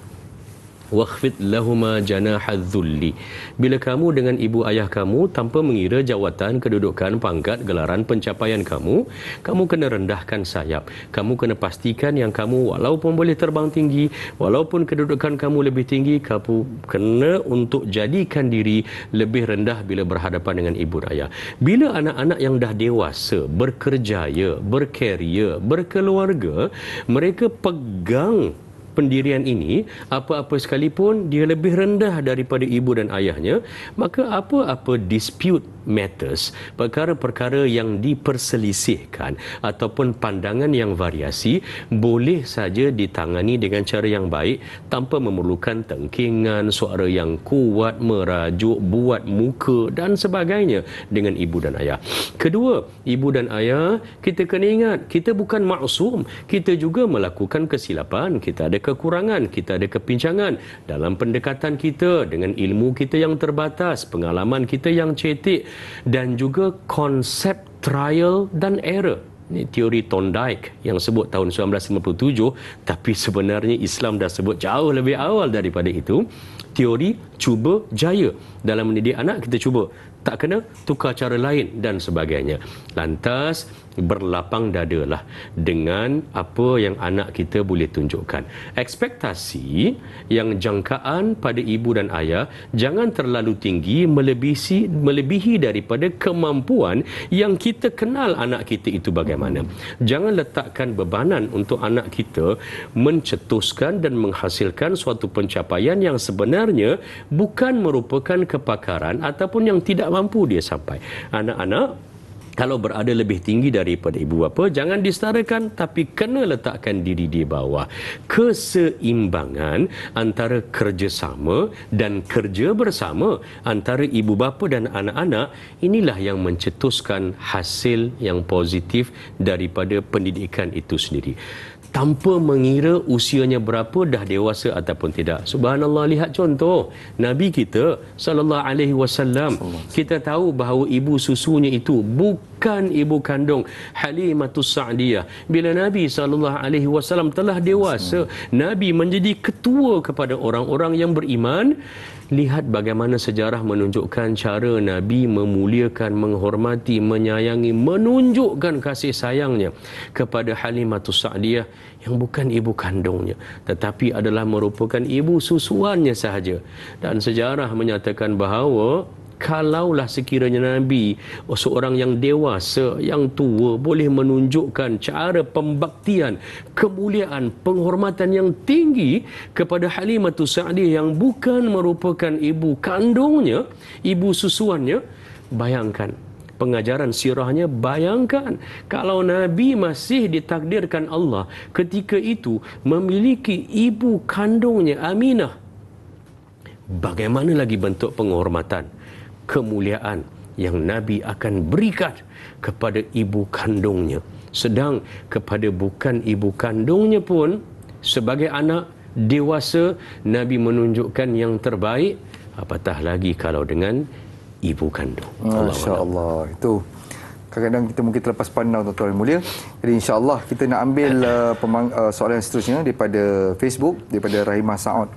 wakhfid lahuma janahadh-dhulli. Bila kamu dengan ibu ayah kamu, tanpa mengira jawatan, kedudukan, pangkat, gelaran, pencapaian kamu kena rendahkan sayap. Kamu kena pastikan yang kamu walaupun boleh terbang tinggi, walaupun kedudukan kamu lebih tinggi, kamu kena untuk jadikan diri lebih rendah bila berhadapan dengan ibu dan ayah. Bila anak-anak yang dah dewasa, berkerjaya, berkarier, berkeluarga, mereka pegang pendirian ini, apa-apa sekalipun dia lebih rendah daripada ibu dan ayahnya, maka apa-apa dispute matters, perkara-perkara yang diperselisihkan ataupun pandangan yang variasi, boleh saja ditangani dengan cara yang baik tanpa memerlukan tengkingan, suara yang kuat, merajuk, buat muka dan sebagainya dengan ibu dan ayah. Kedua, ibu dan ayah, kita kena ingat, kita bukan maksum, kita juga melakukan kesilapan, kita ada kekurangan, kita ada kepincangan dalam pendekatan kita dengan ilmu kita yang terbatas, pengalaman kita yang cetek, dan juga konsep trial dan error. Ini teori Thorndike yang sebut tahun 1957, tapi sebenarnya Islam dah sebut jauh lebih awal daripada itu. Teori cuba jaya. Dalam mendidik anak, kita cuba, tak kena, tukar cara lain dan sebagainya. Lantas berlapang dadalah dengan apa yang anak kita boleh tunjukkan. Ekspektasi yang jangkaan pada ibu dan ayah jangan terlalu tinggi, melebihi daripada kemampuan yang kita kenal anak kita itu bagaimana. Jangan letakkan bebanan untuk anak kita mencetuskan dan menghasilkan suatu pencapaian yang sebenarnya bukan merupakan kepakaran ataupun yang tidak mampu dia sampai. Anak-anak kalau berada lebih tinggi daripada ibu bapa, jangan disetarakan, tapi kena letakkan diri di bawah. Keseimbangan antara kerjasama dan kerja bersama antara ibu bapa dan anak-anak, inilah yang mencetuskan hasil yang positif daripada pendidikan itu sendiri. Tanpa mengira usianya berapa, dah dewasa ataupun tidak. Subhanallah, lihat contoh Nabi kita sallallahu alaihi wasallam. Kita tahu bahawa ibu susunya itu bukan ibu kandung Halimatus Sa'diyah. Bila Nabi sallallahu alaihi wasallam telah dewasa, Nabi menjadi ketua kepada orang-orang yang beriman. Lihat bagaimana sejarah menunjukkan cara Nabi memuliakan, menghormati, menyayangi, menunjukkan kasih sayangnya kepada Halimatus Sa'diyah yang bukan ibu kandungnya, tetapi adalah merupakan ibu susuannya sahaja. Dan sejarah menyatakan bahawa kalaulah sekiranya Nabi, seorang yang dewasa, yang tua, boleh menunjukkan cara pembaktian, kemuliaan, penghormatan yang tinggi kepada Halimatus Sa'diyah yang bukan merupakan ibu kandungnya, ibu susuannya, bayangkan pengajaran sirahnya. Bayangkan kalau Nabi masih ditakdirkan Allah ketika itu memiliki ibu kandungnya Aminah, bagaimana lagi bentuk penghormatan, kemuliaan yang Nabi akan berikan kepada ibu kandungnya. Sedang kepada bukan ibu kandungnya pun, sebagai anak dewasa, Nabi menunjukkan yang terbaik, apatah lagi kalau dengan ibu kandung. Masya Allah. Itu kadang-kadang kita mungkin terlepas pandang, tuan-tuan yang mulia. Jadi insya-Allah kita nak ambil soalan seterusnya daripada Facebook, daripada Rahimah Saud.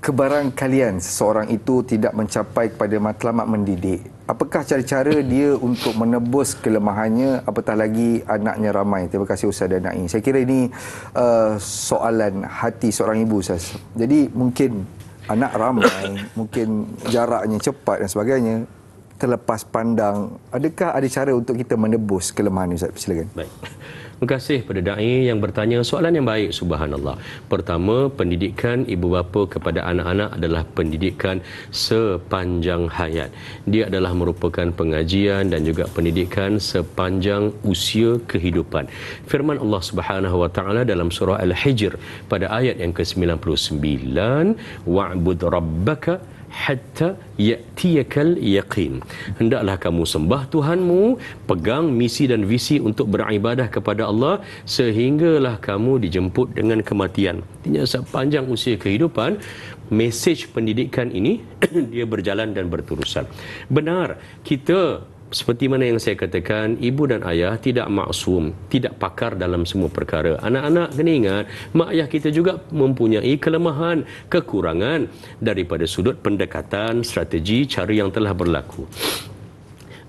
Kebarangkalian seseorang itu tidak mencapai kepada matlamat mendidik, apakah cara-cara dia untuk menebus kelemahannya, apatah lagi anaknya ramai? Terima kasih Ustaz dan Naim. Saya kira ini soalan hati seorang ibu, Ustaz. Jadi mungkin anak ramai, mungkin jaraknya cepat dan sebagainya, terlepas pandang, adakah ada cara untuk kita menebus kelemahan ini, Ustaz? Silakan. Baik. Terima kasih pada da'i yang bertanya soalan yang baik, subhanallah. Pertama, pendidikan ibu bapa kepada anak-anak adalah pendidikan sepanjang hayat. Dia adalah merupakan pengajian dan juga pendidikan sepanjang usia kehidupan. Firman Allah Subhanahu wa taala dalam surah Al-Hijr pada ayat yang ke-99, wa'bud rabbaka hatta ya'tiyakal yaqin. Hendaklah kamu sembah Tuhanmu, pegang misi dan visi untuk beribadah kepada Allah sehinggalah kamu dijemput dengan kematian. Artinya sepanjang usia kehidupan, mesej pendidikan ini dia berjalan dan berterusan. Benar, kita seperti mana yang saya katakan, ibu dan ayah tidak maksum, tidak pakar dalam semua perkara. Anak-anak kena ingat, mak ayah kita juga mempunyai kelemahan, kekurangan daripada sudut pendekatan, strategi, cara yang telah berlaku.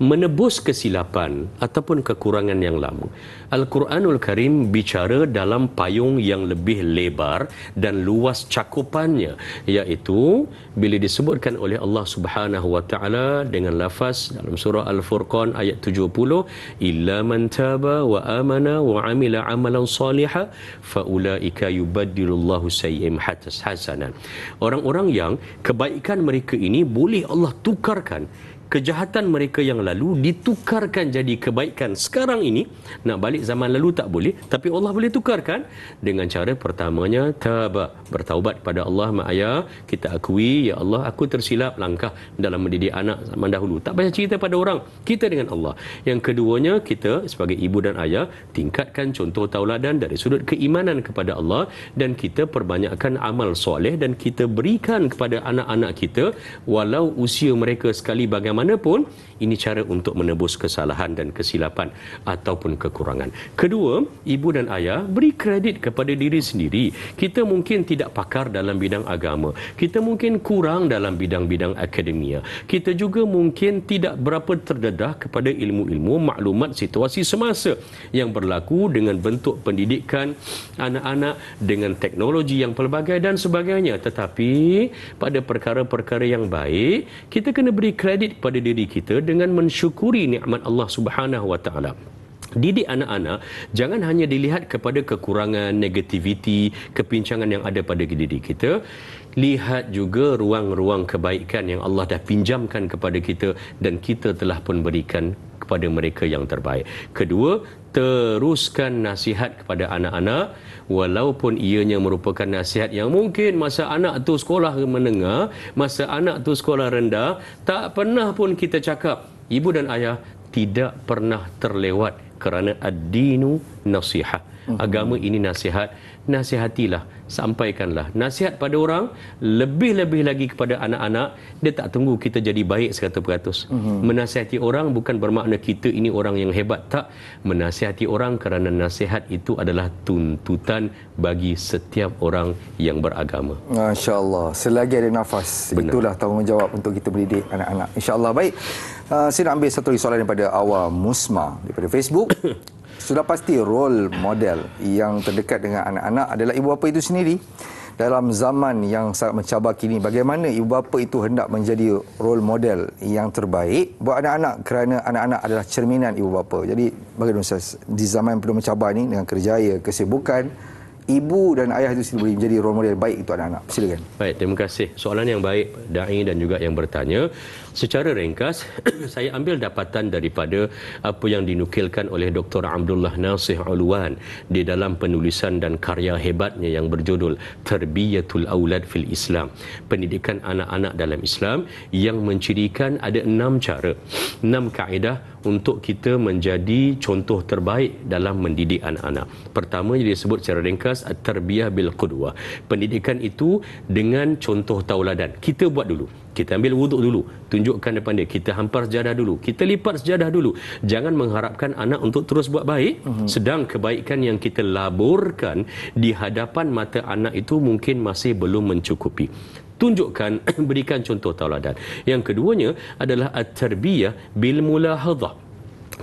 Menebus kesilapan ataupun kekurangan yang lama, Al-Quranul Karim bicara dalam payung yang lebih lebar dan luas cakupannya, iaitu bila disebutkan oleh Allah Subhanahu wa taala dengan lafaz dalam surah Al-Furqan ayat 70, illa man taba wa amana wa amila amalan salihan fa ulaika yubaddilullahu sayyi'im hasanan. Orang-orang yang kebaikan mereka ini boleh Allah tukarkan, kejahatan mereka yang lalu ditukarkan jadi kebaikan sekarang ini. Nak balik zaman lalu tak boleh, tapi Allah boleh tukarkan dengan cara pertamanya taba, bertaubat pada Allah. Mak ayah, kita akui, ya Allah, aku tersilap langkah dalam mendidik anak zaman dahulu. Tak payah cerita pada orang, kita dengan Allah. Yang keduanya, kita sebagai ibu dan ayah tingkatkan contoh tauladan dari sudut keimanan kepada Allah, dan kita perbanyakkan amal soleh dan kita berikan kepada anak-anak kita walau usia mereka sekali bagaimana pun. Ini cara untuk menebus kesalahan dan kesilapan ataupun kekurangan. Kedua, ibu dan ayah beri kredit kepada diri sendiri. Kita mungkin tidak pakar dalam bidang agama, kita mungkin kurang dalam bidang-bidang akademia, kita juga mungkin tidak berapa terdedah kepada ilmu-ilmu maklumat situasi semasa yang berlaku dengan bentuk pendidikan anak-anak dengan teknologi yang pelbagai dan sebagainya. Tetapi pada perkara-perkara yang baik, kita kena beri kredit pada diri kita dengan mensyukuri nikmat Allah Subhanahu wa taala. Didik anak-anak jangan hanya dilihat kepada kekurangan, negativiti, kepincangan yang ada pada diri kita. Lihat juga ruang-ruang kebaikan yang Allah dah pinjamkan kepada kita dan kita telah pun berikan kepada mereka yang terbaik. Kedua, teruskan nasihat kepada anak-anak walaupun ianya merupakan nasihat yang mungkin masa anak tu sekolah menengah, masa anak tu sekolah rendah, tak pernah pun kita cakap. Ibu dan ayah tidak pernah terlewat kerana ad-dinu nasihah. Agama ini nasihat. Nasihatilah, sampaikanlah nasihat pada orang, lebih-lebih lagi kepada anak-anak. Dia tak tunggu kita jadi baik 100%. Menasihati orang bukan bermakna kita ini orang yang hebat, tak. Menasihati orang kerana nasihat itu adalah tuntutan bagi setiap orang yang beragama. Masya Allah, selagi ada nafas. Benar. Itulah tanggungjawab untuk kita mendidik anak-anak. InsyaAllah. Baik, saya nak ambil satu lagi soalan daripada Awam Musma daripada Facebook. Sudah pasti role model yang terdekat dengan anak-anak adalah ibu bapa itu sendiri. Dalam zaman yang sangat mencabar kini, bagaimana ibu bapa itu hendak menjadi role model yang terbaik buat anak-anak, kerana anak-anak adalah cerminan ibu bapa. Jadi bagaimana Ustaz, di zaman penuh mencabar ini dengan kerjaya, kesibukan, ibu dan ayah itu sendiri boleh menjadi role model baik untuk anak-anak. Silakan. Baik, terima kasih. Soalan yang baik Da'i dan juga yang bertanya. Secara ringkas, saya ambil dapatan daripada apa yang dinukilkan oleh Dr. Abdullah Nasih Ulwan di dalam penulisan dan karya hebatnya yang berjudul Tarbiyatul Aulad fil Islam, pendidikan anak-anak dalam Islam, yang mencirikan ada 6 cara, 6 kaedah untuk kita menjadi contoh terbaik dalam mendidik anak-anak. Pertama yang disebut secara ringkas at-tarbiyah bil qudwah. Pendidikan itu dengan contoh tauladan. Kita buat dulu. Kita ambil wuduk dulu, tunjukkan depan dia. Kita hampar sejadah dulu, kita lipat sejadah dulu. Jangan mengharapkan anak untuk terus buat baik, sedang kebaikan yang kita laburkan di hadapan mata anak itu mungkin masih belum mencukupi. Tunjukkan, berikan contoh tauladan. Yang keduanya adalah at-tarbiyah bil mulahadhah.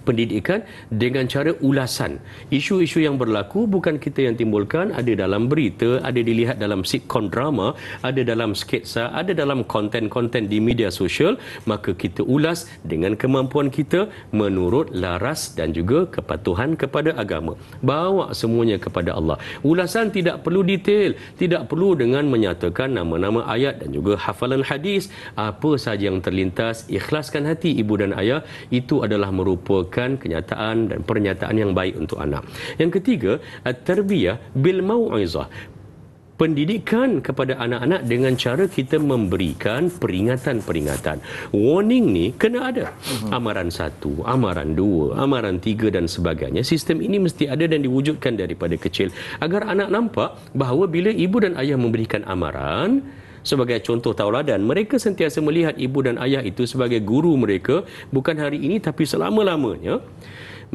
Pendidikan dengan cara ulasan. Isu-isu yang berlaku bukan kita yang timbulkan, ada dalam berita, ada dilihat dalam sitcom drama, ada dalam sketsa, ada dalam konten-konten di media sosial, maka kita ulas dengan kemampuan kita menurut laras dan juga kepatuhan kepada agama. Bawa semuanya kepada Allah. Ulasan tidak perlu detail, tidak perlu dengan menyatakan nama-nama ayat dan juga hafalan hadis. Apa sahaja yang terlintas, ikhlaskan hati ibu dan ayah, itu adalah merupakan kenyataan dan pernyataan yang baik untuk anak. Yang ketiga, at-tarbiyah bil mau'izah. Pendidikan kepada anak-anak dengan cara kita memberikan peringatan-peringatan. Warning ni kena ada. Amaran 1, amaran 2, amaran 3 dan sebagainya. Sistem ini mesti ada dan diwujudkan daripada kecil agar anak nampak bahawa bila ibu dan ayah memberikan amaran sebagai contoh tauladan, mereka sentiasa melihat ibu dan ayah itu sebagai guru mereka, bukan hari ini tapi selama-lamanya.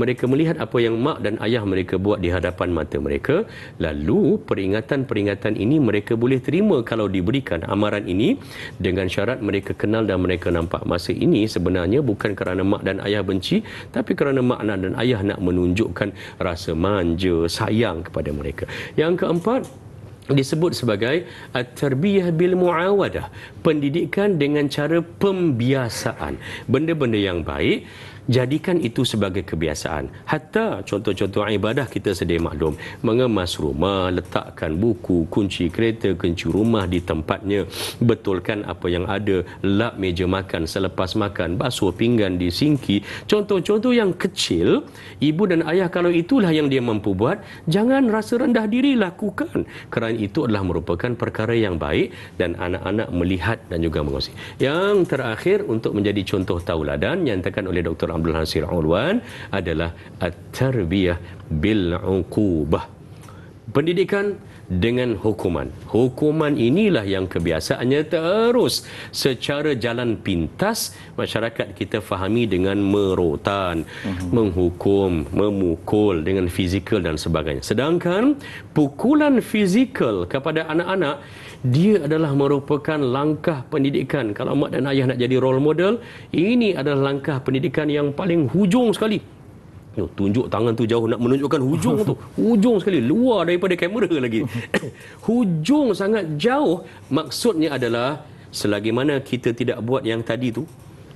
Mereka melihat apa yang mak dan ayah mereka buat di hadapan mata mereka. Lalu peringatan-peringatan ini mereka boleh terima kalau diberikan amaran ini, dengan syarat mereka kenal dan mereka nampak masa ini sebenarnya bukan kerana mak dan ayah benci, tapi kerana mak dan ayah nak menunjukkan rasa manja, sayang kepada mereka. Yang keempat disebut sebagai at-tarbiyah bil muawadah, pendidikan dengan cara pembiasaan. Benda-benda yang baik, jadikan itu sebagai kebiasaan. Hatta contoh-contoh ibadah kita sedia maklum. Mengemas rumah, letakkan buku, kunci kereta, kunci rumah di tempatnya, betulkan apa yang ada, lap meja makan selepas makan, basuh pinggan di sinki. Contoh-contoh yang kecil, ibu dan ayah kalau itulah yang dia mampu buat, jangan rasa rendah diri, lakukan. Kerana itu adalah merupakan perkara yang baik dan anak-anak melihat dan juga mengawasi. Yang terakhir untuk menjadi contoh tauladan yang dikatakan oleh Dr. Abdul Nasih Ulwan adalah at-tarbiyah bil uqubah. Pendidikan dengan hukuman. Hukuman inilah yang kebiasaannya terus secara jalan pintas masyarakat kita fahami dengan merotan, menghukum, memukul dengan fizikal dan sebagainya. Sedangkan pukulan fizikal kepada anak-anak, dia adalah merupakan langkah pendidikan. Kalau mak dan ayah nak jadi role model, ini adalah langkah pendidikan yang paling hujung sekali. Tunjuk tangan tu jauh, nak menunjukkan hujung tu. Hujung sekali, luar daripada kamera lagi. Hujung sangat jauh. Maksudnya adalah selagi mana kita tidak buat yang tadi tu,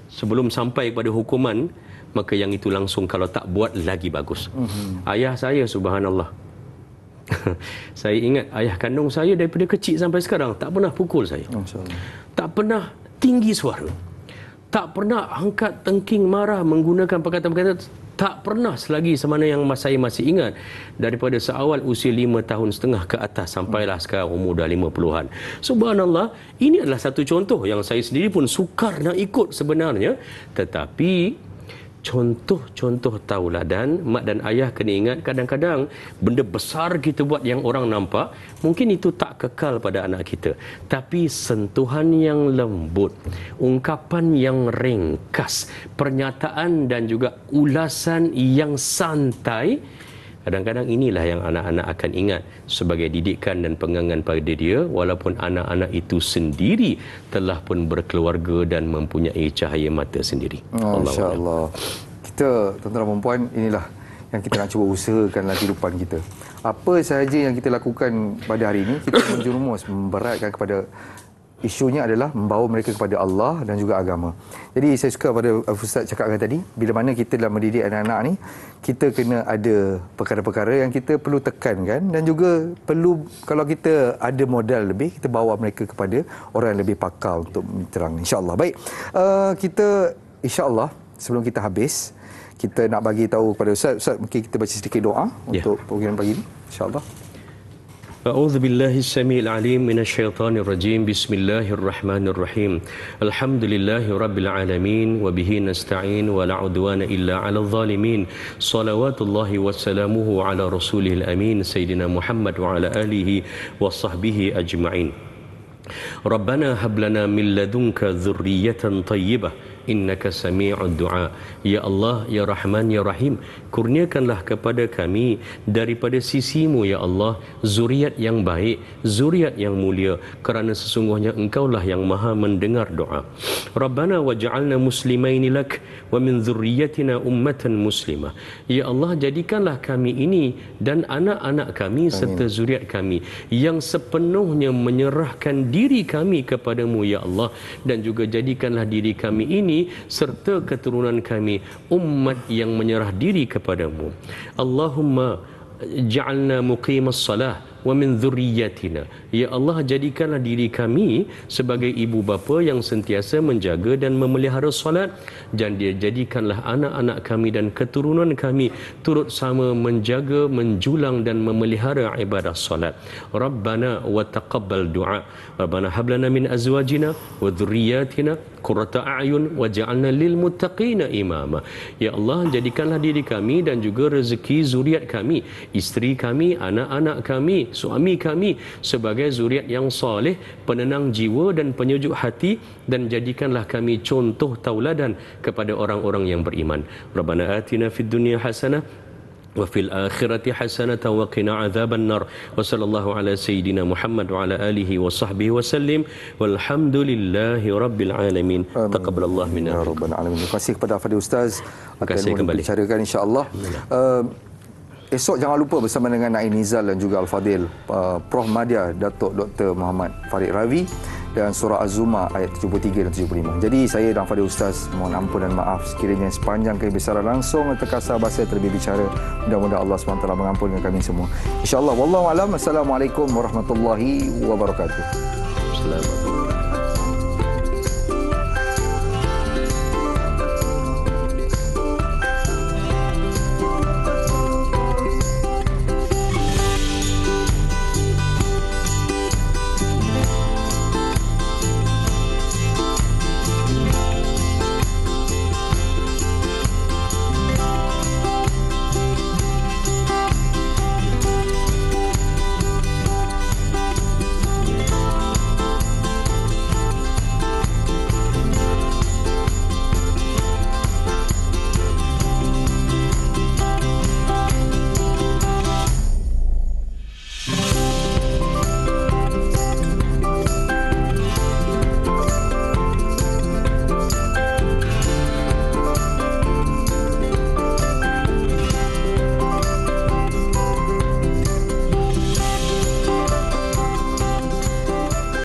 sebelum sampai kepada hukuman, maka yang itu langsung kalau tak buat lagi bagus. Ayah saya, subhanallah, saya ingat ayah kandung saya daripada kecil sampai sekarang tak pernah pukul saya. Tak pernah tinggi suara. Tak pernah angkat tengking marah menggunakan perkataan-perkataan. Tak pernah selagi semana yang saya masih ingat. Daripada seawal usia 5 tahun setengah ke atas sampailah sekarang umur dah 50-an. Subhanallah, ini adalah satu contoh yang saya sendiri pun sukar nak ikut sebenarnya. Tetapi contoh-contoh tauladan, mak dan ayah kena ingat, kadang-kadang benda besar kita buat yang orang nampak, mungkin itu tak kekal pada anak kita. Tapi sentuhan yang lembut, ungkapan yang ringkas, pernyataan dan juga ulasan yang santai, kadang-kadang inilah yang anak-anak akan ingat sebagai didikan dan pegangan pada dia, walaupun anak-anak itu sendiri telah pun berkeluarga dan mempunyai cahaya mata sendiri. Masya-Allah. Kita tuan-tuan dan puan, inilah yang kita nak cuba usahakan dalam kehidupan kita. Apa sahaja yang kita lakukan pada hari ini, kita menjerumus, memberatkan kepada isunya adalah membawa mereka kepada Allah dan juga agama. Jadi saya suka pada Ustaz cakapkan tadi, bila mana kita dalam mendidik anak-anak ni, kita kena ada perkara-perkara yang kita perlu tekankan dan juga perlu, kalau kita ada modal lebih, kita bawa mereka kepada orang yang lebih pakar untuk terang, insya-Allah. Baik, kita insya-Allah sebelum kita habis, kita nak bagi tahu kepada Ustaz, mungkin kita baca sedikit doa untuk program pagi ini, insya-Allah. أعوذ بالله السميع العليم من الشيطان الرجيم بسم الله الرحمن الرحيم الحمد لله رب العالمين وبه نستعين ولا عدوان إلا على الظالمين صلوات الله وسلامه على رسوله الأمين سيدنا محمد وعلى آله وصحبه أجمعين ربنا هب لنا من لدنك ذرية طيبة innaka sami'ud du'a. Ya Allah, ya Rahman, ya Rahim, kurniakanlah kepada kami daripada sisimu, ya Allah, zuriat yang baik, zuriat yang mulia, kerana sesungguhnya engkaulah yang maha mendengar doa. Rabbana waj'alna muslimaini lak wa min dhurriyyatina ummatan muslimah. Ya Allah, jadikanlah kami ini dan anak-anak kami serta zuriat kami yang sepenuhnya menyerahkan diri kami kepadamu, ya Allah, dan juga jadikanlah diri kami ini serta keturunan kami umat yang menyerah diri kepadamu. Allahumma ja'alna muqimas salah wa min dhurriyyatina. Ya Allah, jadikanlah diri kami sebagai ibu bapa yang sentiasa menjaga dan memelihara solat, dan dia jadikanlah anak-anak kami dan keturunan kami turut sama menjaga, menjulang dan memelihara ibadah solat. Rabbana wa taqabbal du'a. Rabbana hab lana min azwajina wa dhurriyyatina qurrata a'yun waj'alna lil muttaqina imama. Ya Allah, jadikanlah diri kami dan juga rezeki zuriat kami, isteri kami, anak-anak kami, suami kami sebagai zuriat yang soleh, penenang jiwa dan penyejuk hati, dan jadikanlah kami contoh tauladan kepada orang-orang yang beriman. Rabbana atina fid dunya hasanah wa fil akhirati hasanatan wa qina adzaban nar. Wa sallallahu ala sayidina Muhammad wa ala alihi wa sahbihi wa sallim. Walhamdulillahi rabbil alamin. Taqabbalallahu minna ya rabbal alamin. Terima kasih kepada Fadil Ustaz akan membicarakan insya-Allah. Esok jangan lupa bersama dengan Naim Nizal dan juga Al-Fadil, Prof Madya, Datuk Dr. Muhammad Farid Ravi, dan surah Az-Zumar ayat 73 dan 75. Jadi saya dan Fadil Ustaz mohon ampun dan maaf sekiranya sepanjang kebesaran langsung atau kasar bahasa terlebih bicara. Mudah-mudahan Allah SWT mengampunkan kami semua. InsyaAllah. Wallahu a'lam. Assalamualaikum warahmatullahi wabarakatuh. Assalamualaikum.